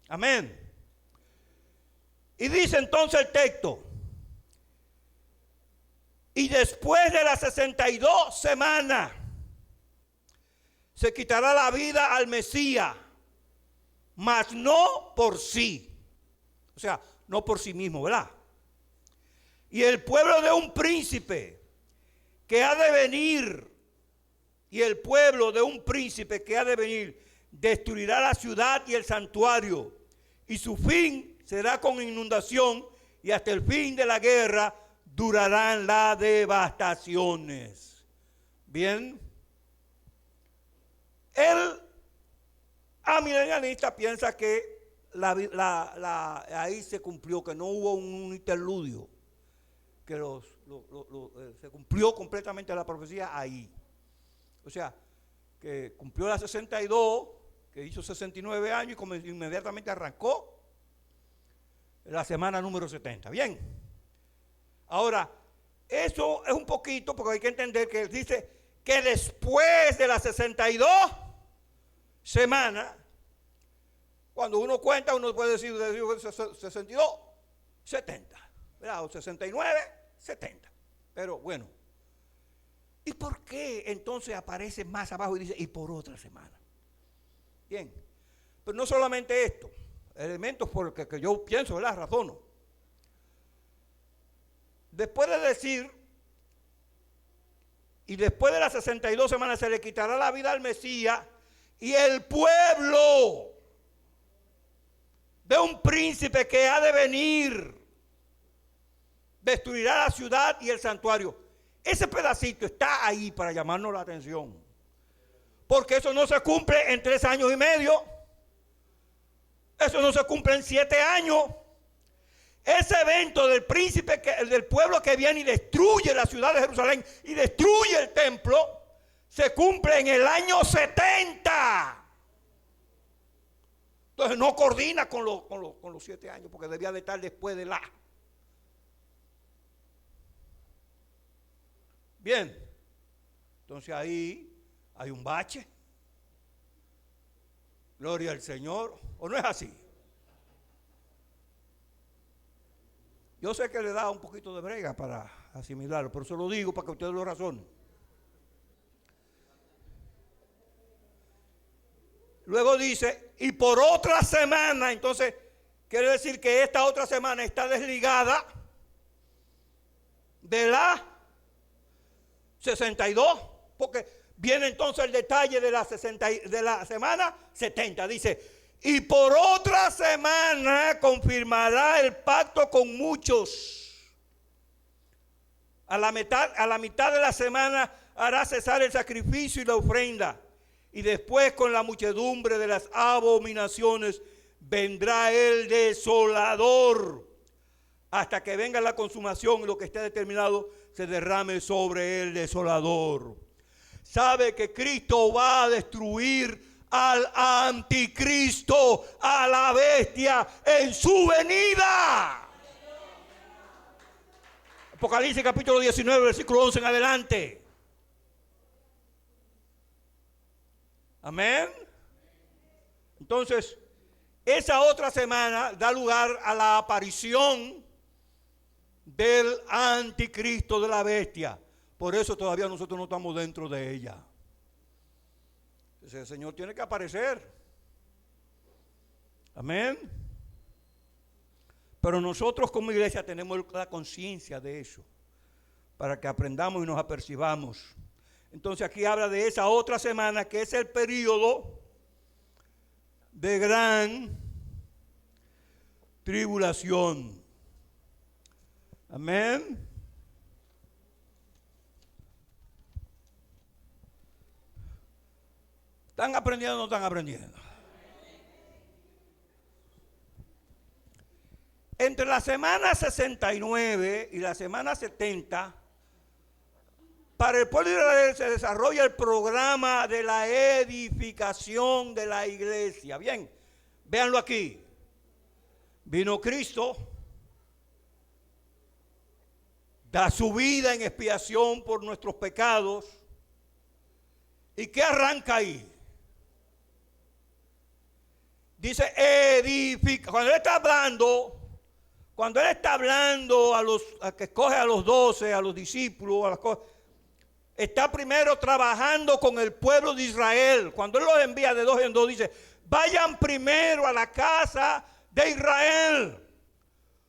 Amén. Y dice entonces el texto, y después de las 62 semanas se quitará la vida al Mesías, mas no por sí. O sea, no por sí mismo, ¿verdad? Y el pueblo de un príncipe que ha de venir, y el pueblo de un príncipe que ha de venir, destruirá la ciudad y el santuario, y su fin será con inundación, y hasta el fin de la guerra durarán las devastaciones. Bien. El amilenialista piensa que ahí se cumplió, que no hubo un interludio, que se cumplió completamente la profecía ahí. O sea, que cumplió la 62, que hizo 69 años y inmediatamente arrancó la semana número 70. Bien. Ahora, eso es un poquito, porque hay que entender que dice que después de las 62 semanas, cuando uno cuenta, uno puede decir 62, 70, ¿verdad? O 69, 70. Pero bueno. ¿Y por qué entonces aparece más abajo y dice, y por otra semana? Bien, pero no solamente esto, elementos por los que yo pienso, ¿verdad? Razono. Después de decir, y después de las 62 semanas se le quitará la vida al Mesías, y el pueblo de un príncipe que ha de venir destruirá la ciudad y el santuario. Ese pedacito está ahí para llamarnos la atención, porque eso no se cumple en 3 años y medio, eso no se cumple en 7 años. Ese evento del príncipe, del pueblo que viene y destruye la ciudad de Jerusalén y destruye el templo, se cumple en el año 70. Entonces no coordina con los 7 años, porque debía de estar después de la. Bien, entonces ahí hay un bache. Gloria al Señor. ¿O no es así? Yo sé que le da un poquito de brega para asimilarlo, pero se lo digo para que ustedes lo razonen. Luego dice, y por otra semana, entonces quiere decir que esta otra semana está desligada de la 62, porque viene entonces el detalle de la semana 70. Dice, y por otra semana confirmará el pacto con muchos. A la mitad de la semana hará cesar el sacrificio y la ofrenda. Y después con la muchedumbre de las abominaciones vendrá el desolador, hasta que venga la consumación y lo que esté determinado se derrame sobre el desolador. Sabe que Cristo va a destruir al anticristo, a la bestia, en su venida. Apocalipsis capítulo 19, versículo 11 en adelante. Amén. Entonces, esa otra semana da lugar a la aparición del anticristo, de la bestia. Por eso todavía nosotros no estamos dentro de ella. Entonces, el Señor tiene que aparecer. Amén. Pero nosotros como iglesia tenemos la conciencia de eso, para que aprendamos y nos apercibamos. Entonces aquí habla de esa otra semana, que es el periodo de gran tribulación. Amén. ¿Están aprendiendo o no están aprendiendo? Entre la semana 69 y la semana 70, para el pueblo de Israel se desarrolla el programa de la edificación de la iglesia. Bien, véanlo aquí. Vino Cristo, da su vida en expiación por nuestros pecados. ¿Y qué arranca ahí? Dice edifica. Cuando él está hablando a que escoge a los 12, a los discípulos, a las cosas, está primero trabajando con el pueblo de Israel. Cuando él los envía de 2 en 2, dice, vayan primero a la casa de Israel.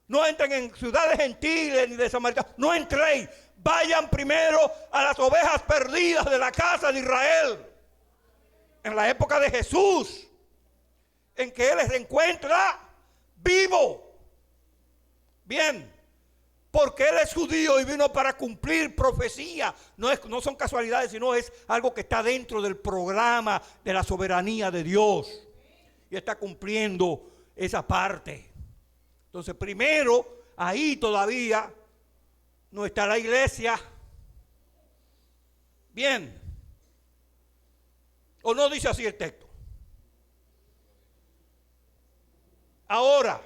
No entren en ciudades gentiles ni de Samaria. No entréis. Vayan primero a las ovejas perdidas de la casa de Israel. En la época de Jesús, en que él se encuentra vivo. Bien. Porque él es judío y vino para cumplir profecía. No son casualidades, sino es algo que está dentro del programa de la soberanía de Dios. Y está cumpliendo esa parte. Entonces, primero, ahí todavía no está la iglesia. Bien. ¿O no dice así el texto? Ahora,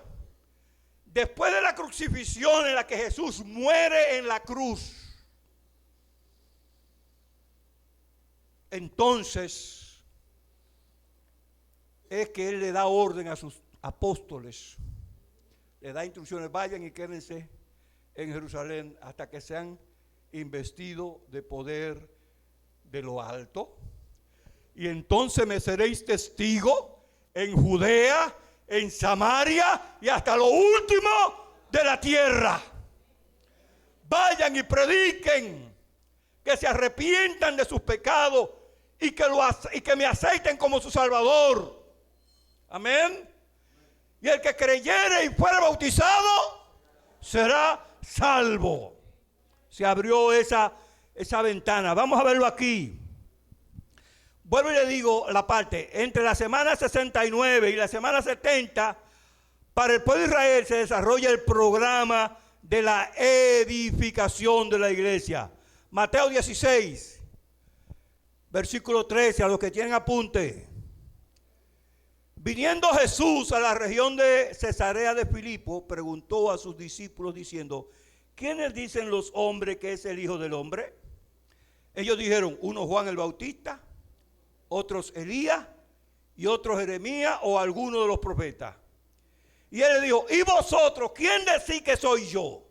después de la crucifixión en la que Jesús muere en la cruz, entonces es que Él le da orden a sus apóstoles, le da instrucciones, vayan y quédense en Jerusalén hasta que sean investidos de poder de lo alto. Y entonces me seréis testigo en Judea, en Samaria y hasta lo último de la tierra. Vayan y prediquen que se arrepientan de sus pecados y que me acepten como su Salvador. Amén. Y el que creyere y fuere bautizado será salvo. Se abrió esa ventana. Vamos a verlo aquí. Vuelvo y le digo la parte, entre la semana 69 y la semana 70, para el pueblo de Israel se desarrolla el programa de la edificación de la iglesia. Mateo 16, versículo 13, a los que tienen apunte. Viniendo Jesús a la región de Cesarea de Filipo, preguntó a sus discípulos diciendo: ¿quiénes dicen los hombres que es el Hijo del Hombre? Ellos dijeron: uno Juan el Bautista, otros Elías y otros Jeremías o alguno de los profetas. Y él le dijo: ¿y vosotros quién decís que soy yo?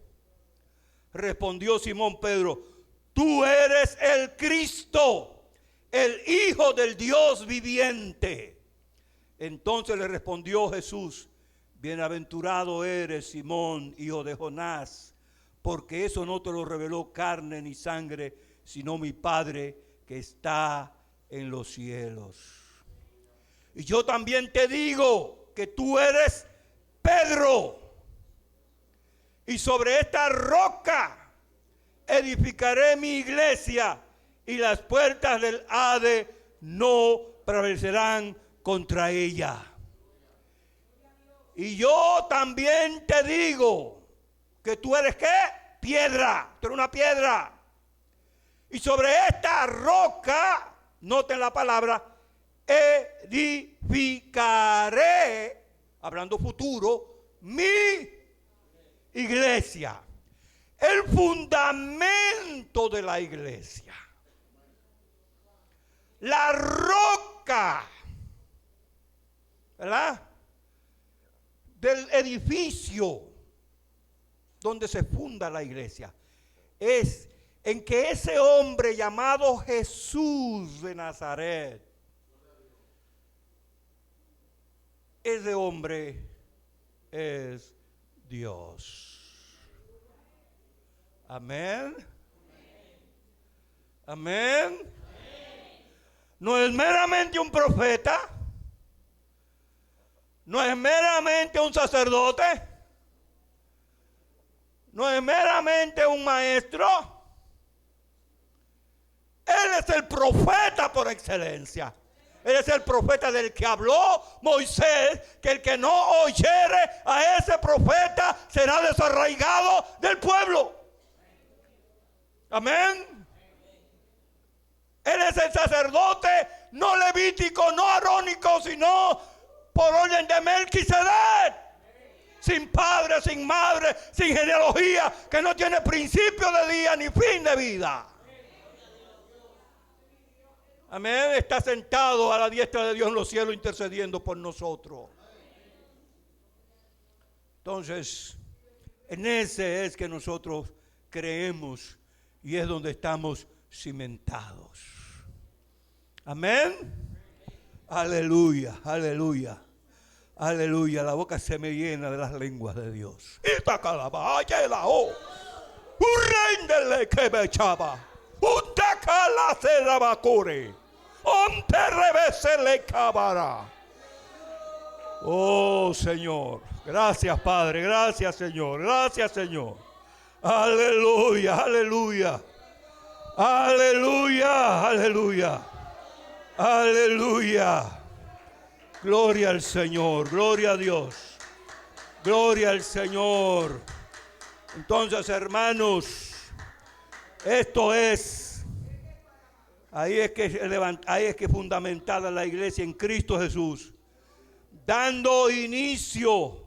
Respondió Simón Pedro: tú eres el Cristo, el Hijo del Dios viviente. Entonces le respondió Jesús: bienaventurado eres, Simón, hijo de Jonás, porque eso no te lo reveló carne ni sangre, sino mi Padre que está en los cielos. Y yo también te digo que tú eres Pedro, y sobre esta roca edificaré mi iglesia, y las puertas del Hades no prevalecerán contra ella. Y yo también te digo que tú eres ¿qué? Piedra. Tú eres una piedra. Y sobre esta roca, noten la palabra, edificaré, hablando futuro, mi iglesia. El fundamento de la iglesia. La roca, ¿verdad?, del edificio donde se funda la iglesia, es en que ese hombre llamado Jesús de Nazaret, ese hombre es Dios. Amén. Amén. No es meramente un profeta, no es meramente un sacerdote, no es meramente un maestro. Él es el profeta por excelencia. Él es el profeta del que habló Moisés, que el que no oyere a ese profeta será desarraigado del pueblo. Amén. Él es el sacerdote no levítico, no arónico, sino por orden de Melquisedec, sin padre, sin madre, sin genealogía, que no tiene principio de día ni fin de vida. Amén. Está sentado a la diestra de Dios en los cielos intercediendo por nosotros. Entonces, en ese es que nosotros creemos y es donde estamos cimentados. Amén. Aleluya, aleluya, aleluya. La boca se me llena de las lenguas de Dios. Esta calabaya la o. Urrendele que me echaba. Untacala se la bacore. Onte revese le cabara. Oh Señor. Gracias Padre. Gracias Señor. Gracias Señor. Aleluya, aleluya. Aleluya, aleluya. Aleluya. Gloria al Señor, gloria a Dios. Gloria al Señor. Entonces, hermanos, esto es, ahí es que fundamentada la iglesia en Cristo Jesús, dando inicio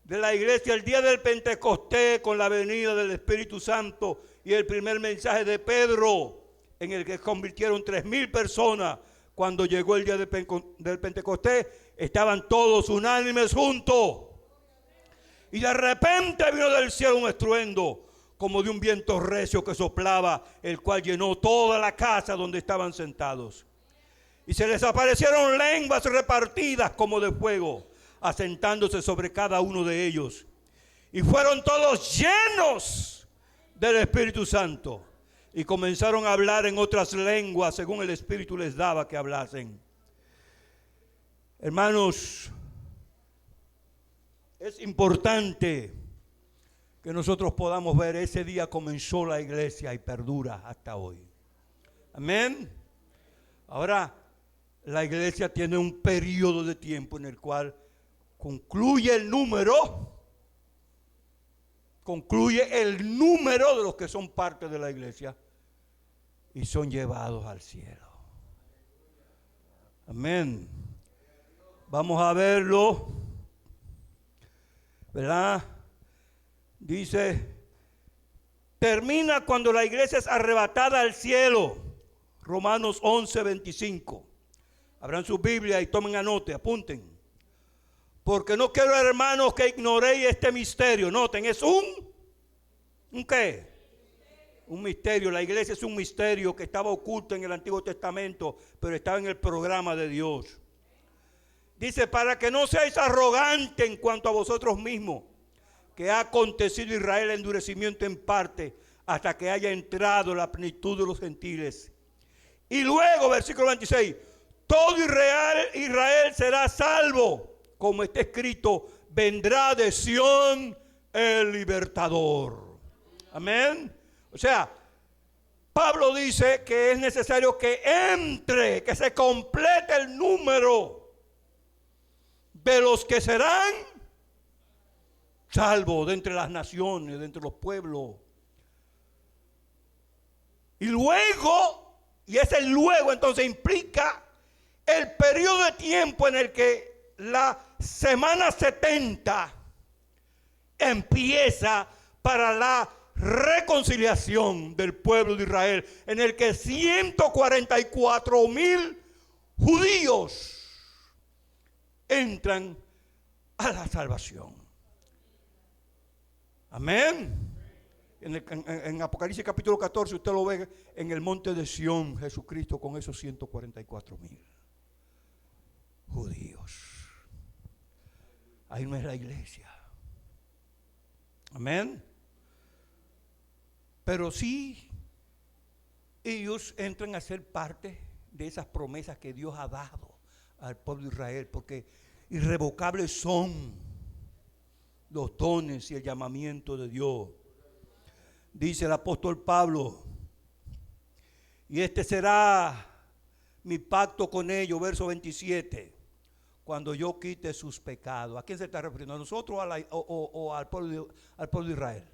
de la iglesia el día del Pentecostés con la venida del Espíritu Santo y el primer mensaje de Pedro, en el que se convirtieron 3,000 personas. Cuando llegó el día del Pentecostés, estaban todos unánimes juntos. Y de repente vino del cielo un estruendo, como de un viento recio que soplaba, el cual llenó toda la casa donde estaban sentados. Y se les aparecieron lenguas repartidas como de fuego, asentándose sobre cada uno de ellos. Y fueron todos llenos del Espíritu Santo. Y comenzaron a hablar en otras lenguas según el Espíritu les daba que hablasen. Hermanos, es importante que nosotros podamos ver, ese día comenzó la iglesia y perdura hasta hoy. Amén. Ahora, la iglesia tiene un periodo de tiempo en el cual concluye el número de los que son parte de la iglesia y son llevados al cielo. Amén. Vamos a verlo, ¿verdad? Dice, termina cuando la iglesia es arrebatada al cielo. Romanos 11, 25. Abran su Biblia y tomen anote, apunten. Porque no quiero, hermanos, que ignoréis este misterio. Noten, es ¿un qué? Un misterio. La iglesia es un misterio que estaba oculto en el Antiguo Testamento, pero estaba en el programa de Dios. Dice, para que no seáis arrogantes en cuanto a vosotros mismos, que ha acontecido Israel endurecimiento en parte, hasta que haya entrado la plenitud de los gentiles. Y luego, versículo 26, todo Israel será salvo, como está escrito, vendrá de Sión el libertador. Amén. O sea, Pablo dice que es necesario que entre, que se complete el número de los que serán salvos de entre las naciones, de entre los pueblos. Y luego, y ese luego entonces implica el periodo de tiempo en el que la semana 70 empieza para la reconciliación del pueblo de Israel, en el que 144,000 judíos entran a la salvación. Amén. En Apocalipsis capítulo 14 usted lo ve en el monte de Sión, Jesucristo con esos 144,000 judíos. Ahí no es la iglesia. Amén. Pero sí, ellos entran a ser parte de esas promesas que Dios ha dado al pueblo de Israel, porque irrevocables son los dones y el llamamiento de Dios. Dice el apóstol Pablo, y este será mi pacto con ellos, verso 27, cuando yo quite sus pecados. ¿A quién se está refiriendo? ¿A nosotros o al pueblo de Israel?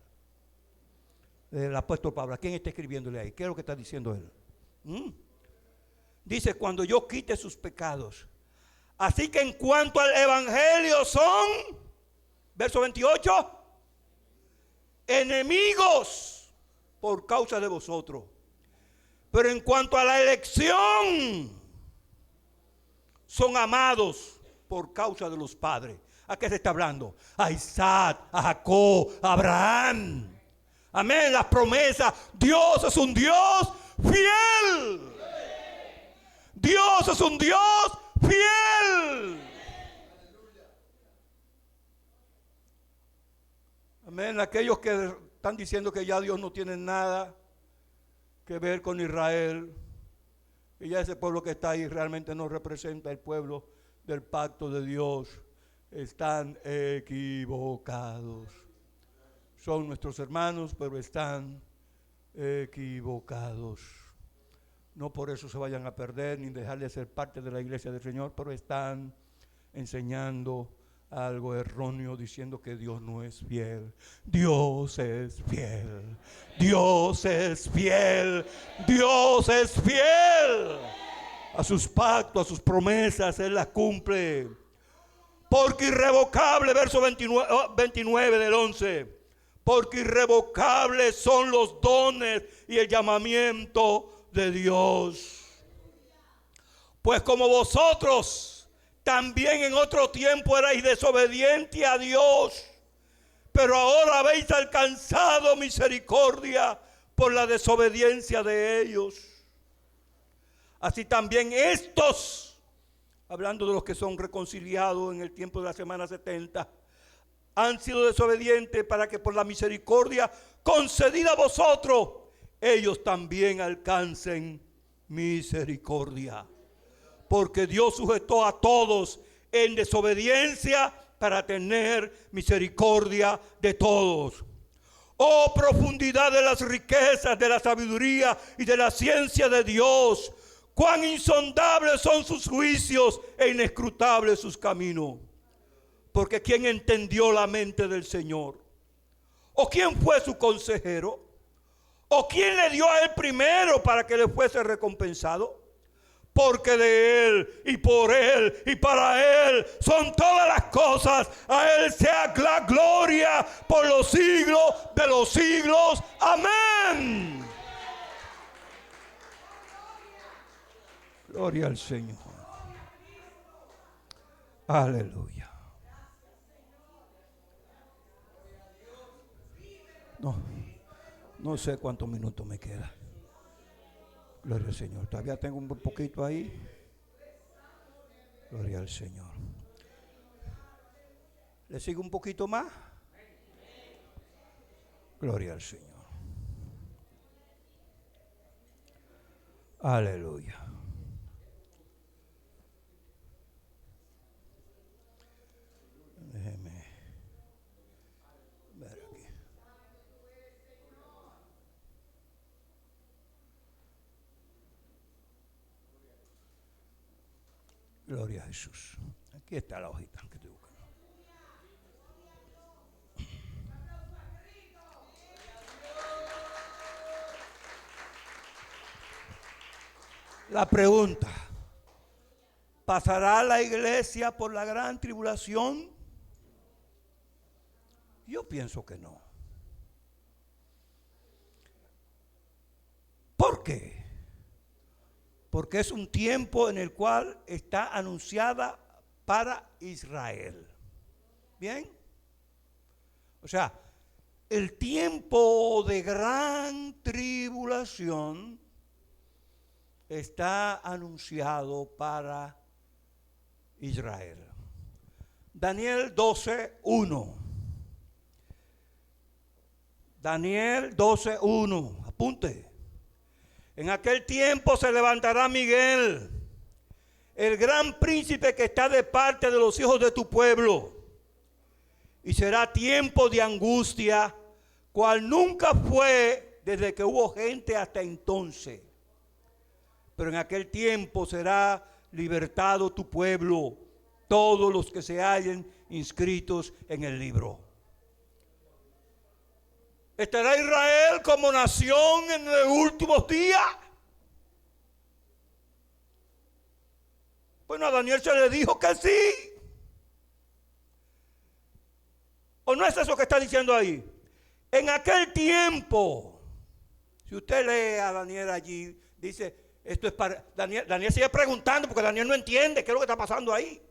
El apóstol Pablo, ¿a quién está escribiéndole ahí? ¿Qué es lo que está diciendo él? Dice, cuando yo quite sus pecados. Así que en cuanto al evangelio son, verso 28, enemigos por causa de vosotros. Pero en cuanto a la elección, son amados por causa de los padres. ¿A qué se está hablando? A Isaac, a Jacob, a Abraham. Amén, las promesas. Dios es un Dios fiel. Dios es un Dios fiel. Amén, aquellos que están diciendo que ya Dios no tiene nada que ver con Israel, y ya ese pueblo que está ahí realmente no representa el pueblo del pacto de Dios, están equivocados. Son nuestros hermanos, pero están equivocados. No por eso se vayan a perder ni dejar de ser parte de la iglesia del Señor, pero están enseñando algo erróneo, diciendo que Dios no es fiel. Dios es fiel. Dios es fiel. Dios es fiel. A sus pactos, a sus promesas, Él las cumple. Porque irrevocable, verso 29 del 11. Porque irrevocables son los dones y el llamamiento de Dios. Pues como vosotros también en otro tiempo erais desobedientes a Dios, pero ahora habéis alcanzado misericordia por la desobediencia de ellos. Así también estos, hablando de los que son reconciliados en el tiempo de la semana 70, han sido desobedientes para que por la misericordia concedida a vosotros, ellos también alcancen misericordia. Porque Dios sujetó a todos en desobediencia para tener misericordia de todos. Oh, profundidad de las riquezas, de la sabiduría y de la ciencia de Dios. Cuán insondables son sus juicios e inescrutables sus caminos. Porque ¿quién entendió la mente del Señor? ¿O quién fue su consejero? ¿O quién le dio a él primero para que le fuese recompensado? porque de Él y por Él y para Él son todas las cosas. A Él sea la gloria por los siglos de los siglos. Amén. Gloria al Señor. Aleluya. No sé cuántos minutos me queda. Gloria al Señor. Todavía tengo un poquito ahí. Gloria al Señor. ¿Le sigo un poquito más? Gloria al Señor. Aleluya. Déjeme ver aquí. Gloria a Jesús. Aquí está la hojita que estoy buscando. La pregunta: ¿pasará la iglesia por la gran tribulación? Yo pienso que no. ¿Por qué? Porque es un tiempo en el cual está anunciada para Israel. ¿Bien? O sea, el tiempo de gran tribulación está anunciado para Israel. Daniel 12:1. Daniel 12:1. Apunte. En aquel tiempo se levantará Miguel, el gran príncipe que está de parte de los hijos de tu pueblo. Y será tiempo de angustia, cual nunca fue desde que hubo gente hasta entonces. Pero en aquel tiempo será libertado tu pueblo, todos los que se hallen inscritos en el libro. ¿Estará Israel como nación en los últimos días? Bueno, a Daniel se le dijo que sí. ¿O no es eso que está diciendo ahí? En aquel tiempo, si usted lee a Daniel allí, dice, esto es para Daniel. Daniel sigue preguntando porque Daniel no entiende qué es lo que está pasando ahí.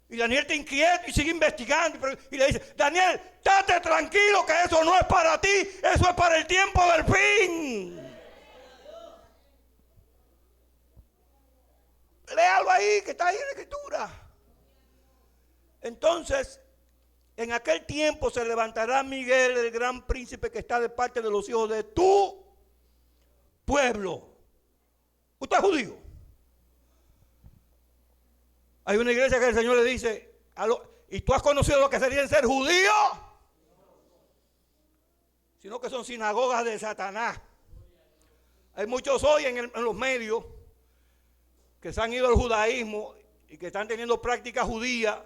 Y Daniel está inquieto y sigue investigando y le dice, Daniel, estate tranquilo que eso no es para ti, eso es para el tiempo del fin. Léalo ahí, que está ahí en la escritura. Entonces, en aquel tiempo se levantará Miguel, el gran príncipe que está de parte de los hijos de tu pueblo. ¿Usted es judío? Hay una iglesia que el Señor le dice, ¿y tú has conocido lo que sería ser judío? Sino que son sinagogas de Satanás. Hay muchos hoy en los medios que se han ido al judaísmo y que están teniendo prácticas judías.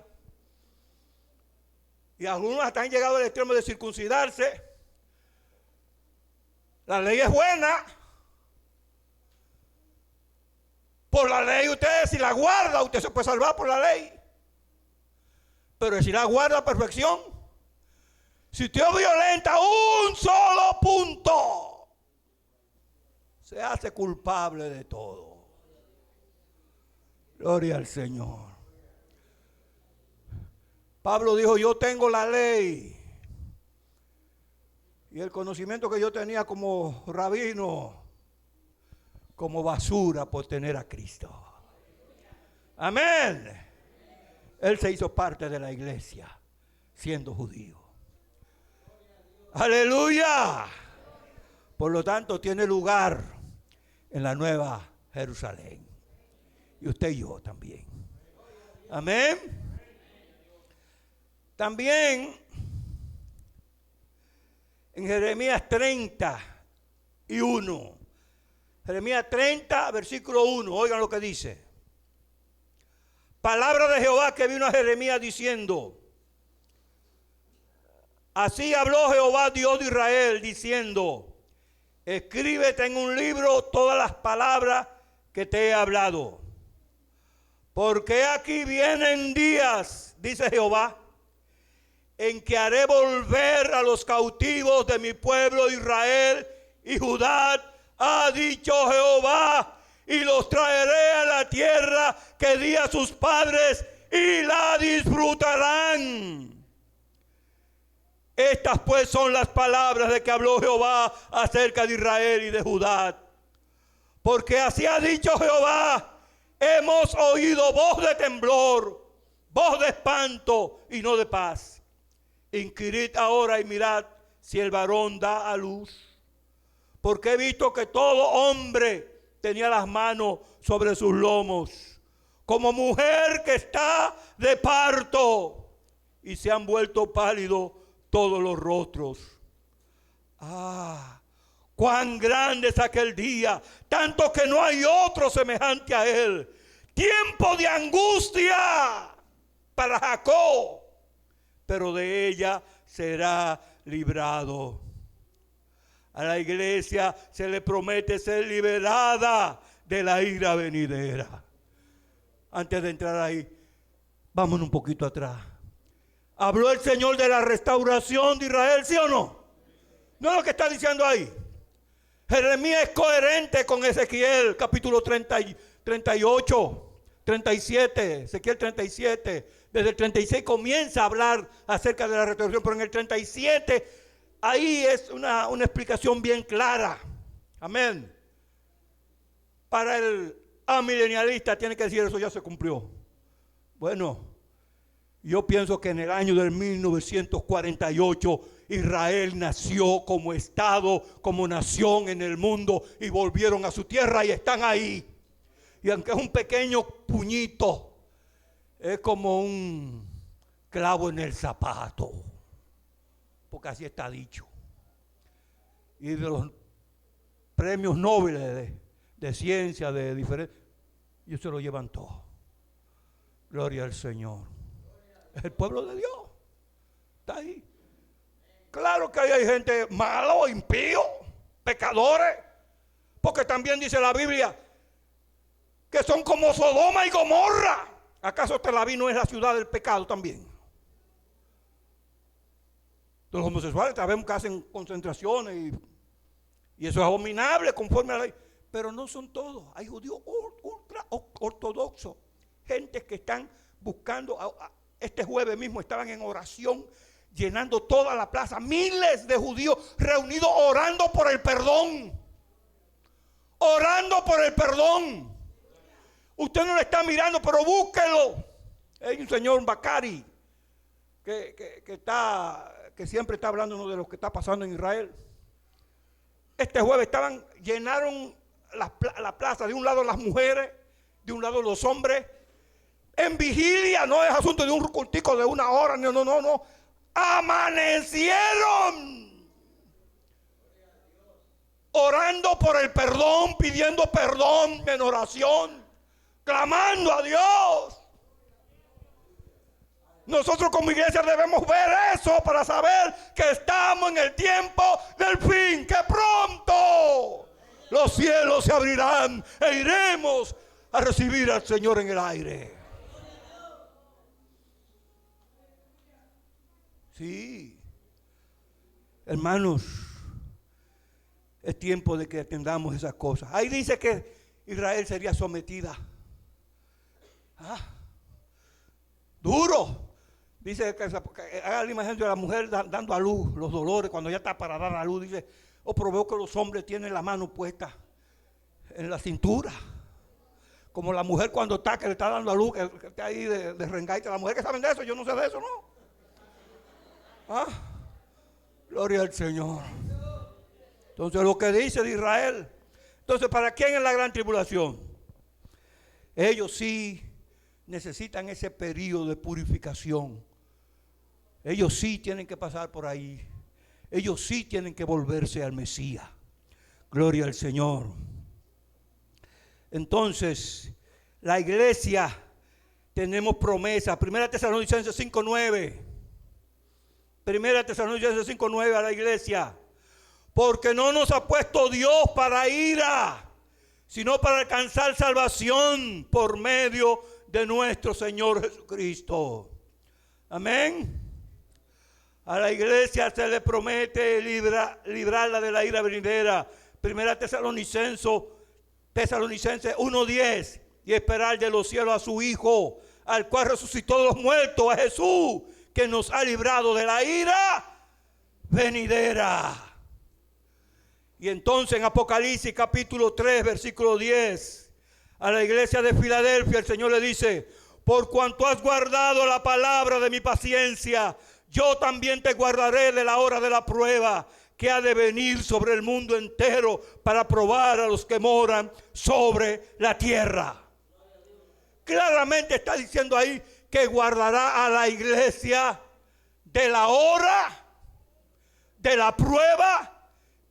Y algunos hasta han llegado al extremo de circuncidarse. La ley es buena. Por la ley usted, si la guarda, usted se puede salvar por la ley. Pero si la guarda a perfección, si usted violenta un solo punto, se hace culpable de todo. Gloria al Señor. Pablo dijo, yo tengo la ley. Y el conocimiento que yo tenía como rabino, como basura por tener a Cristo. Amén. Él se hizo parte de la iglesia siendo judío. Aleluya. Por lo tanto tiene lugar en la nueva Jerusalén. Y usted y yo también. Amén. También en Jeremías 30:1. Jeremías 30, versículo 1. Oigan lo que dice. Palabra de Jehová que vino a Jeremías diciendo, así habló Jehová Dios de Israel diciendo, escríbete en un libro todas las palabras que que te he hablado. Porque aquí vienen días, dice Jehová, en que haré volver a los cautivos de mi pueblo Israel y Judá, ha dicho Jehová, y los traeré a la tierra que di a sus padres y la disfrutarán. Estas pues son las palabras de que habló Jehová acerca de Israel y de Judá. Porque así ha dicho Jehová, hemos oído voz de temblor, voz de espanto y no de paz. Inquirid ahora y mirad si el varón da a luz. Porque he visto que todo hombre tenía las manos sobre sus lomos, como mujer que está de parto, y se han vuelto pálidos todos los rostros. Cuán grande es aquel día, tanto que no hay otro semejante a él. Tiempo de angustia para Jacob, pero de ella será librado. A la iglesia se le promete ser liberada de la ira venidera. Antes de entrar ahí, vámonos un poquito atrás. ¿Habló el Señor de la restauración de Israel, sí o no? ¿No es lo que está diciendo ahí? Jeremías es coherente con Ezequiel, capítulo 38, 37, Ezequiel 37. Desde el 36 comienza a hablar acerca de la restauración, pero en el 37 ahí es una explicación bien clara. Amén. Para el amilenialista tiene que decir eso ya se cumplió. Bueno, yo pienso que en el año del 1948 Israel nació como estado, como nación en el mundo y volvieron a su tierra y están ahí. Y aunque es un pequeño puñito, es como un clavo en el zapato, porque así está dicho. Y de los premios Nobel de ciencia, de diferentes, ellos se lo llevan todo. Gloria al Señor. Es el pueblo de Dios. Está ahí. Claro que ahí hay gente malo, impío, pecadores, porque también dice la Biblia que son como Sodoma y Gomorra. ¿Acaso Tel Aviv no es la ciudad del pecado también? Los homosexuales sabemos que hacen concentraciones y eso es abominable conforme a la ley. Pero no son todos. Hay judíos ultra ortodoxos. Gente que están buscando. Este jueves mismo estaban en oración, llenando toda la plaza. Miles de judíos reunidos orando por el perdón. Orando por el perdón. Usted no le está mirando, pero búsquelo. Hay un señor Bakari que siempre está hablando de lo que está pasando en Israel. Este jueves llenaron la plaza, de un lado las mujeres, de un lado los hombres, en vigilia. No es asunto de un cultico de una hora, no. Amanecieron orando por el perdón, pidiendo perdón en oración, clamando a Dios. Nosotros como iglesia debemos ver eso para saber que estamos en el tiempo del fin, que pronto los cielos se abrirán e iremos a recibir al Señor en el aire. Sí, hermanos, es tiempo de que atendamos esas cosas. Ahí dice que Israel sería sometida. Duro. Dice que haga la imagen de la mujer dando a luz, los dolores, cuando ya está para dar a luz. Dice, pero veo que los hombres tienen la mano puesta en la cintura. Como la mujer cuando está, que le está dando a luz, que está ahí de rengaita. La mujer que saben de eso, yo no sé de eso, ¿no? Gloria al Señor. Entonces lo que dice de Israel. Entonces, ¿para quién es la gran tribulación? Ellos sí necesitan ese periodo de purificación. Ellos sí tienen que pasar por ahí. Ellos sí tienen que volverse al Mesías. Gloria al Señor. Entonces, la iglesia, tenemos promesa. Primera Tesalonicenses 5:9. Primera Tesalonicenses 5:9 a la iglesia. Porque no nos ha puesto Dios para ira, sino para alcanzar salvación por medio de nuestro Señor Jesucristo. Amén. A la iglesia se le promete librarla de la ira venidera. Primera Tesalonicenses 1:10. Y esperar de los cielos a su Hijo, al cual resucitó de los muertos, a Jesús, que nos ha librado de la ira venidera. Y entonces en Apocalipsis capítulo 3, versículo 10, a la iglesia de Filadelfia el Señor le dice: por cuanto has guardado la palabra de mi paciencia, yo también te guardaré de la hora de la prueba que ha de venir sobre el mundo entero para probar a los que moran sobre la tierra. Claramente está diciendo ahí que guardará a la iglesia de la hora de la prueba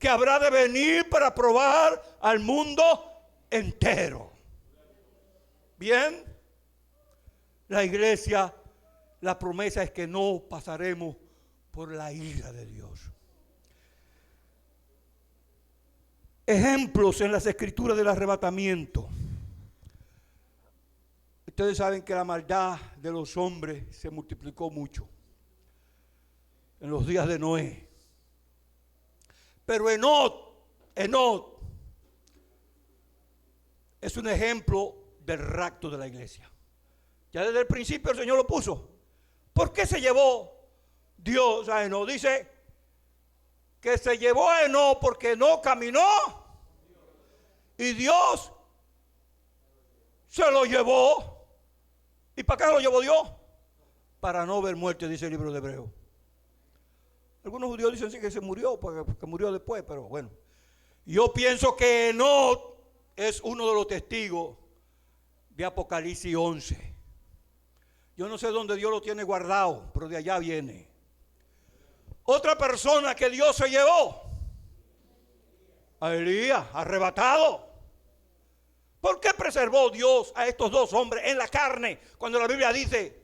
que habrá de venir para probar al mundo entero. Bien, la iglesia, la promesa es que no pasaremos por la ira de Dios. Ejemplos en las escrituras del arrebatamiento. Ustedes saben que la maldad de los hombres se multiplicó mucho en los días de Noé. Pero Enoc es un ejemplo del rapto de la iglesia. Ya desde el principio el Señor lo puso. ¿Por qué se llevó Dios a Enoc? Dice que se llevó a Enoc porque no caminó y Dios se lo llevó. ¿Y para qué lo llevó Dios? Para no ver muerte, dice el libro de Hebreos. Algunos judíos dicen sí que se murió, porque murió después, pero bueno. Yo pienso que Enoc es uno de los testigos de Apocalipsis 11. Yo no sé dónde Dios lo tiene guardado, pero de allá viene. Otra persona que Dios se llevó, a Elías, arrebatado. ¿Por qué preservó Dios a estos dos hombres en la carne? Cuando la Biblia dice,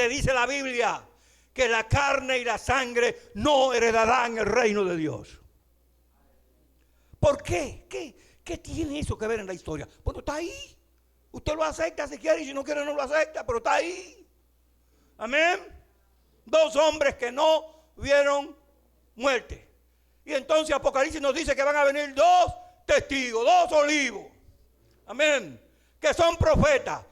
dice la Biblia, que la carne y la sangre no heredarán el reino de Dios. ¿Por qué? ¿Qué tiene eso que ver en la historia? Bueno, está ahí. Usted lo acepta si quiere y si no quiere no lo acepta, pero está ahí. Amén. Dos hombres que no vieron muerte. Y entonces Apocalipsis nos dice que van a venir dos testigos, dos olivos. Amén. Que son profetas.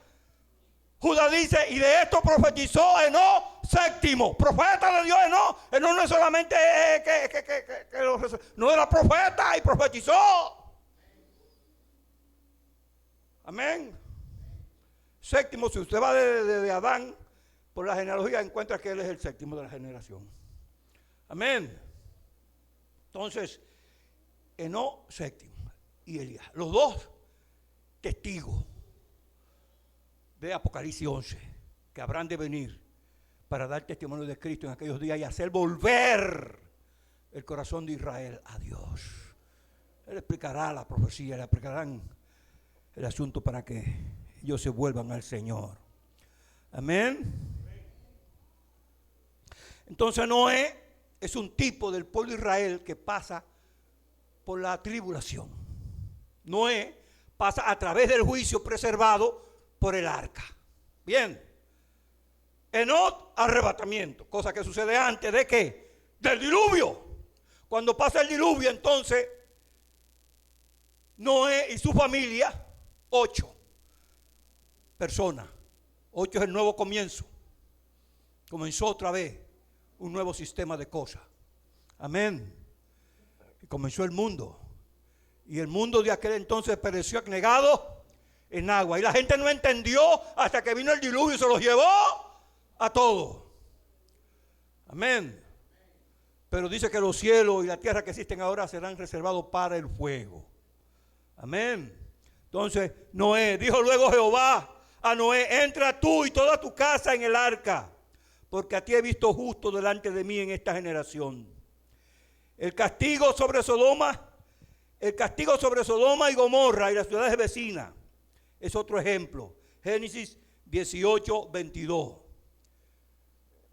Judas dice, y de esto profetizó Enoc séptimo. Profeta de Dios Enoc. Enoc no es solamente no era profeta y profetizó. Amén. Séptimo, si usted va de Adán, por la genealogía encuentra que él es el séptimo de la generación. Amén. Entonces, Enoc séptimo y Elías, los dos testigos de Apocalipsis 11, que habrán de venir para dar testimonio de Cristo en aquellos días y hacer volver el corazón de Israel a Dios. Él explicará la profecía, le explicarán el asunto para que ellos se vuelvan al Señor. Amén. Entonces Noé es un tipo del pueblo de Israel que pasa por la tribulación. Noé pasa a través del juicio preservado por el arca. Bien. Enoc, arrebatamiento, cosa que sucede antes de ¿qué? Del diluvio. Cuando pasa el diluvio, entonces Noé y su familia, 8 personas. 8 es el nuevo comienzo. Comenzó otra vez un nuevo sistema de cosas. Amén. Y comenzó el mundo. Y el mundo de aquel entonces pereció anegado en agua. Y la gente no entendió hasta que vino el diluvio y se los llevó a todos. Amén. Pero dice que los cielos y la tierra que existen ahora serán reservados para el fuego. Amén. Entonces Noé, dijo luego Jehová a Noé, entra tú y toda tu casa en el arca, porque a ti he visto justo delante de mí en esta generación. El castigo sobre Sodoma y Gomorra y las ciudades vecinas es otro ejemplo. Génesis 18:22.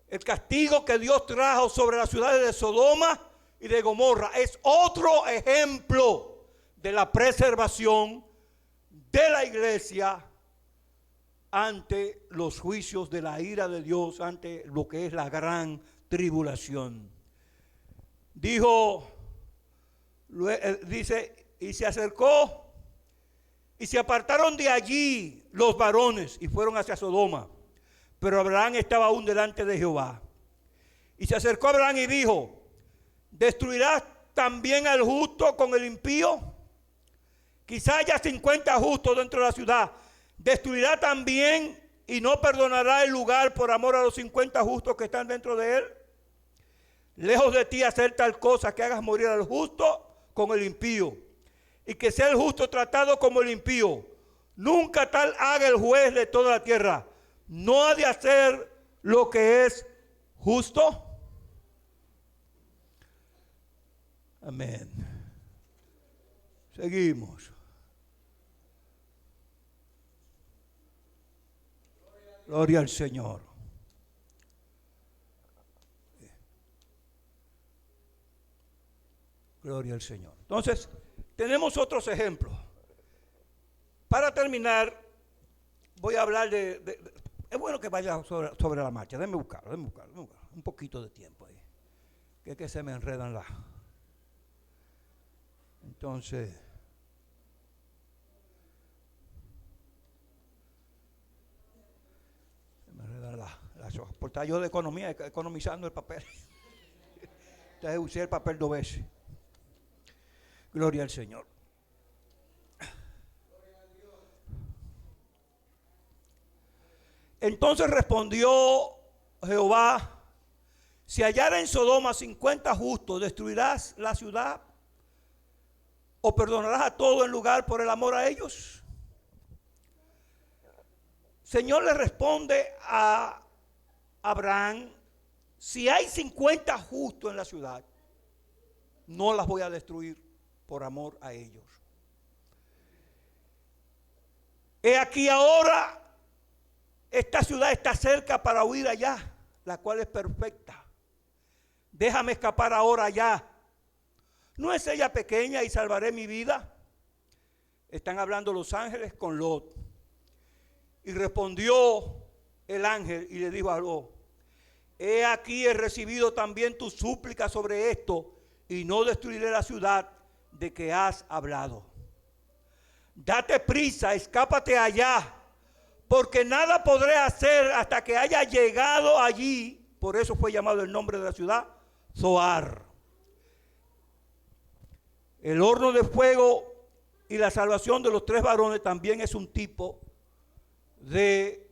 El castigo que Dios trajo sobre las ciudades de Sodoma y de Gomorra es otro ejemplo de la preservación de la iglesia ante los juicios de la ira de Dios, ante lo que es la gran tribulación. Dice, y se acercó y se apartaron de allí los varones y fueron hacia Sodoma. Pero Abraham estaba aún delante de Jehová. Y se acercó Abraham y dijo: ¿destruirás también al justo con el impío? Quizá haya 50 justos dentro de la ciudad. ¿Destruirá también y no perdonará el lugar por amor a los 50 justos que están dentro de él? Lejos de ti hacer tal cosa que hagas morir al justo con el impío, y que sea el justo tratado como el impío. Nunca tal haga el juez de toda la tierra. ¿No ha de hacer lo que es justo? Amén. Seguimos. Gloria al Señor. Gloria al Señor. Entonces, tenemos otros ejemplos. Para terminar, voy a hablar es bueno que vaya sobre la marcha. Déjame buscarlo. Un poquito de tiempo ahí. Que es que se me enredan las... Entonces... Por estar yo de economía, economizando el papel. Entonces usé el papel 2 veces. Gloria al Señor. Entonces respondió Jehová: si hallara en Sodoma 50 justos, ¿destruirás la ciudad? ¿O perdonarás a todo el lugar por el amor a ellos? Señor le responde a Abraham: si hay 50 justos en la ciudad, no las voy a destruir por amor a ellos. He aquí ahora, esta ciudad está cerca para huir allá, la cual es perfecta. Déjame escapar ahora allá. ¿No es ella pequeña y salvaré mi vida? Están hablando los ángeles con Lot. Y respondió el ángel y le dijo a Lot: he aquí he recibido también tu súplica sobre esto, y no destruiré la ciudad de que has hablado. Date prisa, escápate allá, porque nada podré hacer hasta que haya llegado allí. Por eso fue llamado el nombre de la ciudad Zoar. El horno de fuego y la salvación de los 3 varones también es un tipo de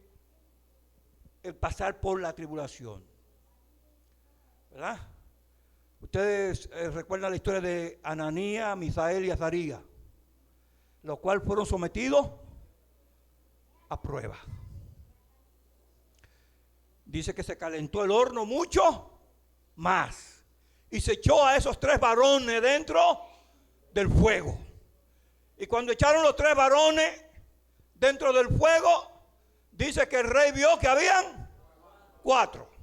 el pasar por la tribulación, ¿verdad? Ustedes recuerdan la historia de Ananías, Misael y Azarías, los cuales fueron sometidos a prueba. Dice que se calentó el horno mucho más y se echó a esos 3 varones dentro del fuego. Y cuando echaron los 3 varones dentro del fuego, dice que el rey vio que habían 4.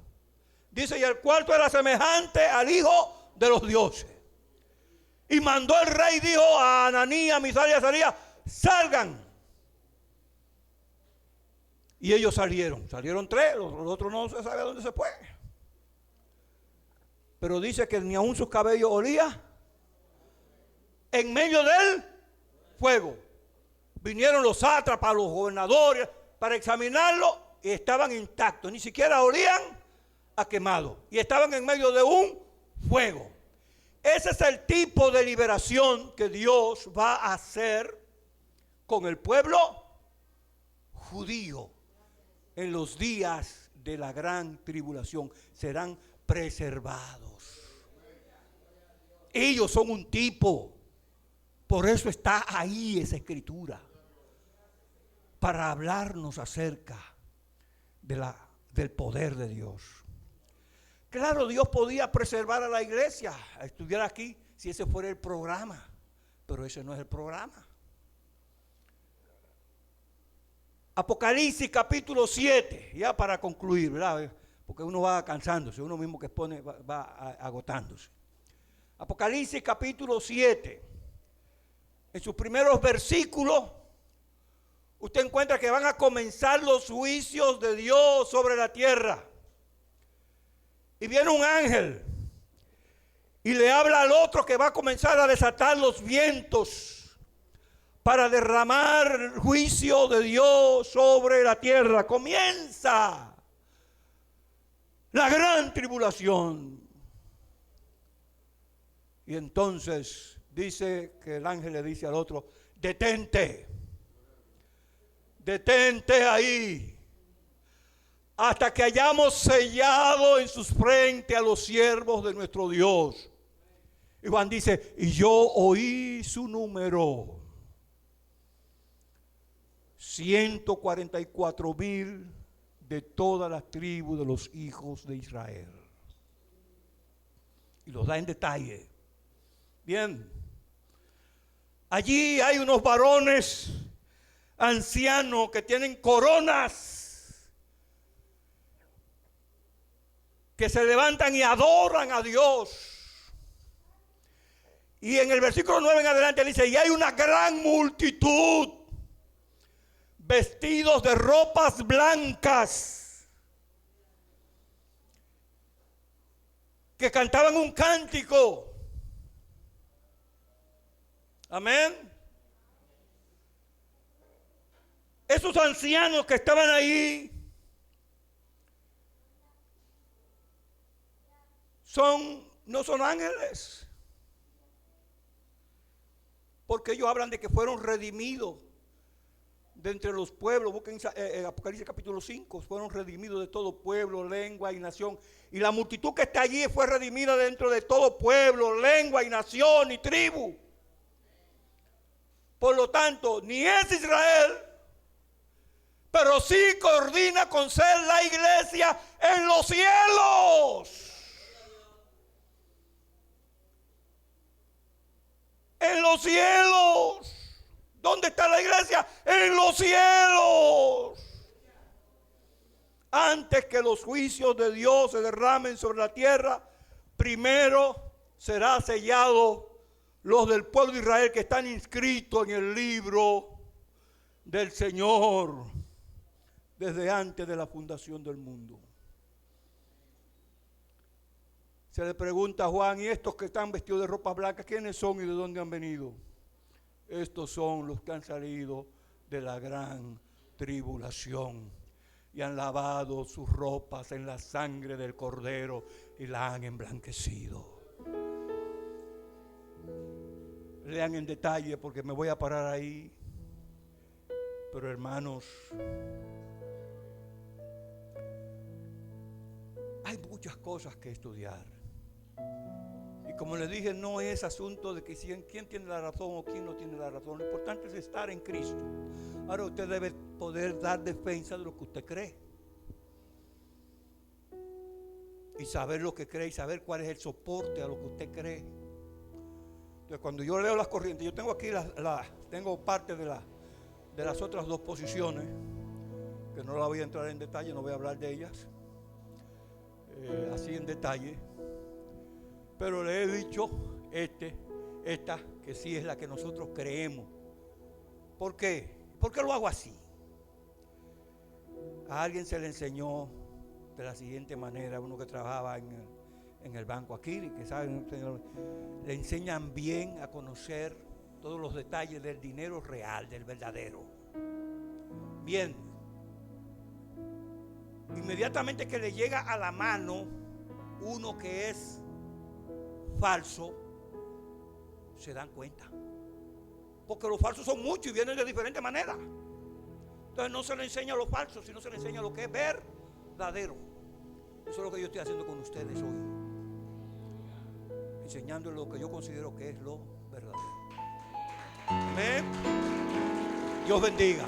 Dice, y el cuarto era semejante al hijo de los dioses. Y mandó el rey, dijo a Ananías, Misael y Azarías: salgan. Y ellos salieron 3, los otros no se sabe a dónde se fue. Pero dice que ni aún sus cabellos olía en medio del fuego. Vinieron los sátrapas, los gobernadores para examinarlo y estaban intactos, ni siquiera olían a quemado y estaban en medio de un fuego. Ese es el tipo de liberación que Dios va a hacer con el pueblo judío en los días de la gran tribulación. Serán preservados. Ellos son un tipo. Por eso está ahí esa escritura, para hablarnos acerca del poder de Dios. Claro, Dios podía preservar a la iglesia, a estudiar aquí, si ese fuera el programa, pero ese no es el programa. Apocalipsis capítulo 7, ya para concluir, ¿verdad? Porque uno va cansándose, uno mismo que expone va agotándose. Apocalipsis capítulo 7. en sus primeros versículos, usted encuentra que van a comenzar los juicios de Dios sobre la tierra. Y viene un ángel y le habla al otro que va a comenzar a desatar los vientos para derramar el juicio de Dios sobre la tierra. Comienza la gran tribulación. Y entonces dice que el ángel le dice al otro: detente, detente ahí, hasta que hayamos sellado en sus frentes a los siervos de nuestro Dios. Y Juan dice: y yo oí su número, 144,000 de todas las tribus de los hijos de Israel. Y los da en detalle. Bien, allí hay unos varones ancianos que tienen coronas, que se levantan y adoran a Dios. Y en el versículo 9 en adelante dice: y hay una gran multitud vestidos de ropas blancas que cantaban un cántico. Amén. Esos ancianos que estaban ahí no son ángeles, porque ellos hablan de que fueron redimidos de entre los pueblos. Busquen Apocalipsis capítulo 5, fueron redimidos de todo pueblo, lengua y nación. Y la multitud que está allí fue redimida dentro de todo pueblo, lengua y nación y tribu. Por lo tanto, ni es Israel, pero sí coordina con ser la iglesia en los cielos. En los cielos. ¿Dónde está la iglesia? En los cielos. Antes que los juicios de Dios se derramen sobre la tierra, primero será sellado los del pueblo de Israel que están inscritos en el libro del Señor desde antes de la fundación del mundo. Se le pregunta a Juan: ¿y estos que están vestidos de ropa blanca, quiénes son y de dónde han venido? Estos son los que han salido de la gran tribulación y han lavado sus ropas en la sangre del Cordero y la han emblanquecido. Lean en detalle porque me voy a parar ahí. Pero hermanos, hay muchas cosas que estudiar. Y como les dije, no es asunto de que quién tiene la razón o quién no tiene la razón. Lo importante es estar en Cristo. Ahora usted debe poder dar defensa de lo que usted cree. Y saber lo que cree y saber cuál es el soporte a lo que usted cree. Entonces, cuando yo leo las corrientes, yo tengo aquí tengo parte de las otras dos posiciones, que no la voy a entrar en detalle, no voy a hablar de ellas así en detalle. Pero le he dicho esta que sí es la que nosotros creemos. ¿Por qué? ¿Por qué lo hago así? A alguien se le enseñó de la siguiente manera, uno que trabajaba en el banco aquí, que saben, le enseñan bien a conocer todos los detalles del dinero real, del verdadero. Bien, inmediatamente que le llega a la mano uno que es falso, se dan cuenta, porque los falsos son muchos y vienen de diferentes maneras. Entonces no se le enseña lo falso, sino se le enseña lo que es verdadero. Eso es lo que yo estoy haciendo con ustedes hoy, enseñándoles lo que yo considero que es lo verdadero. Amén. Dios bendiga.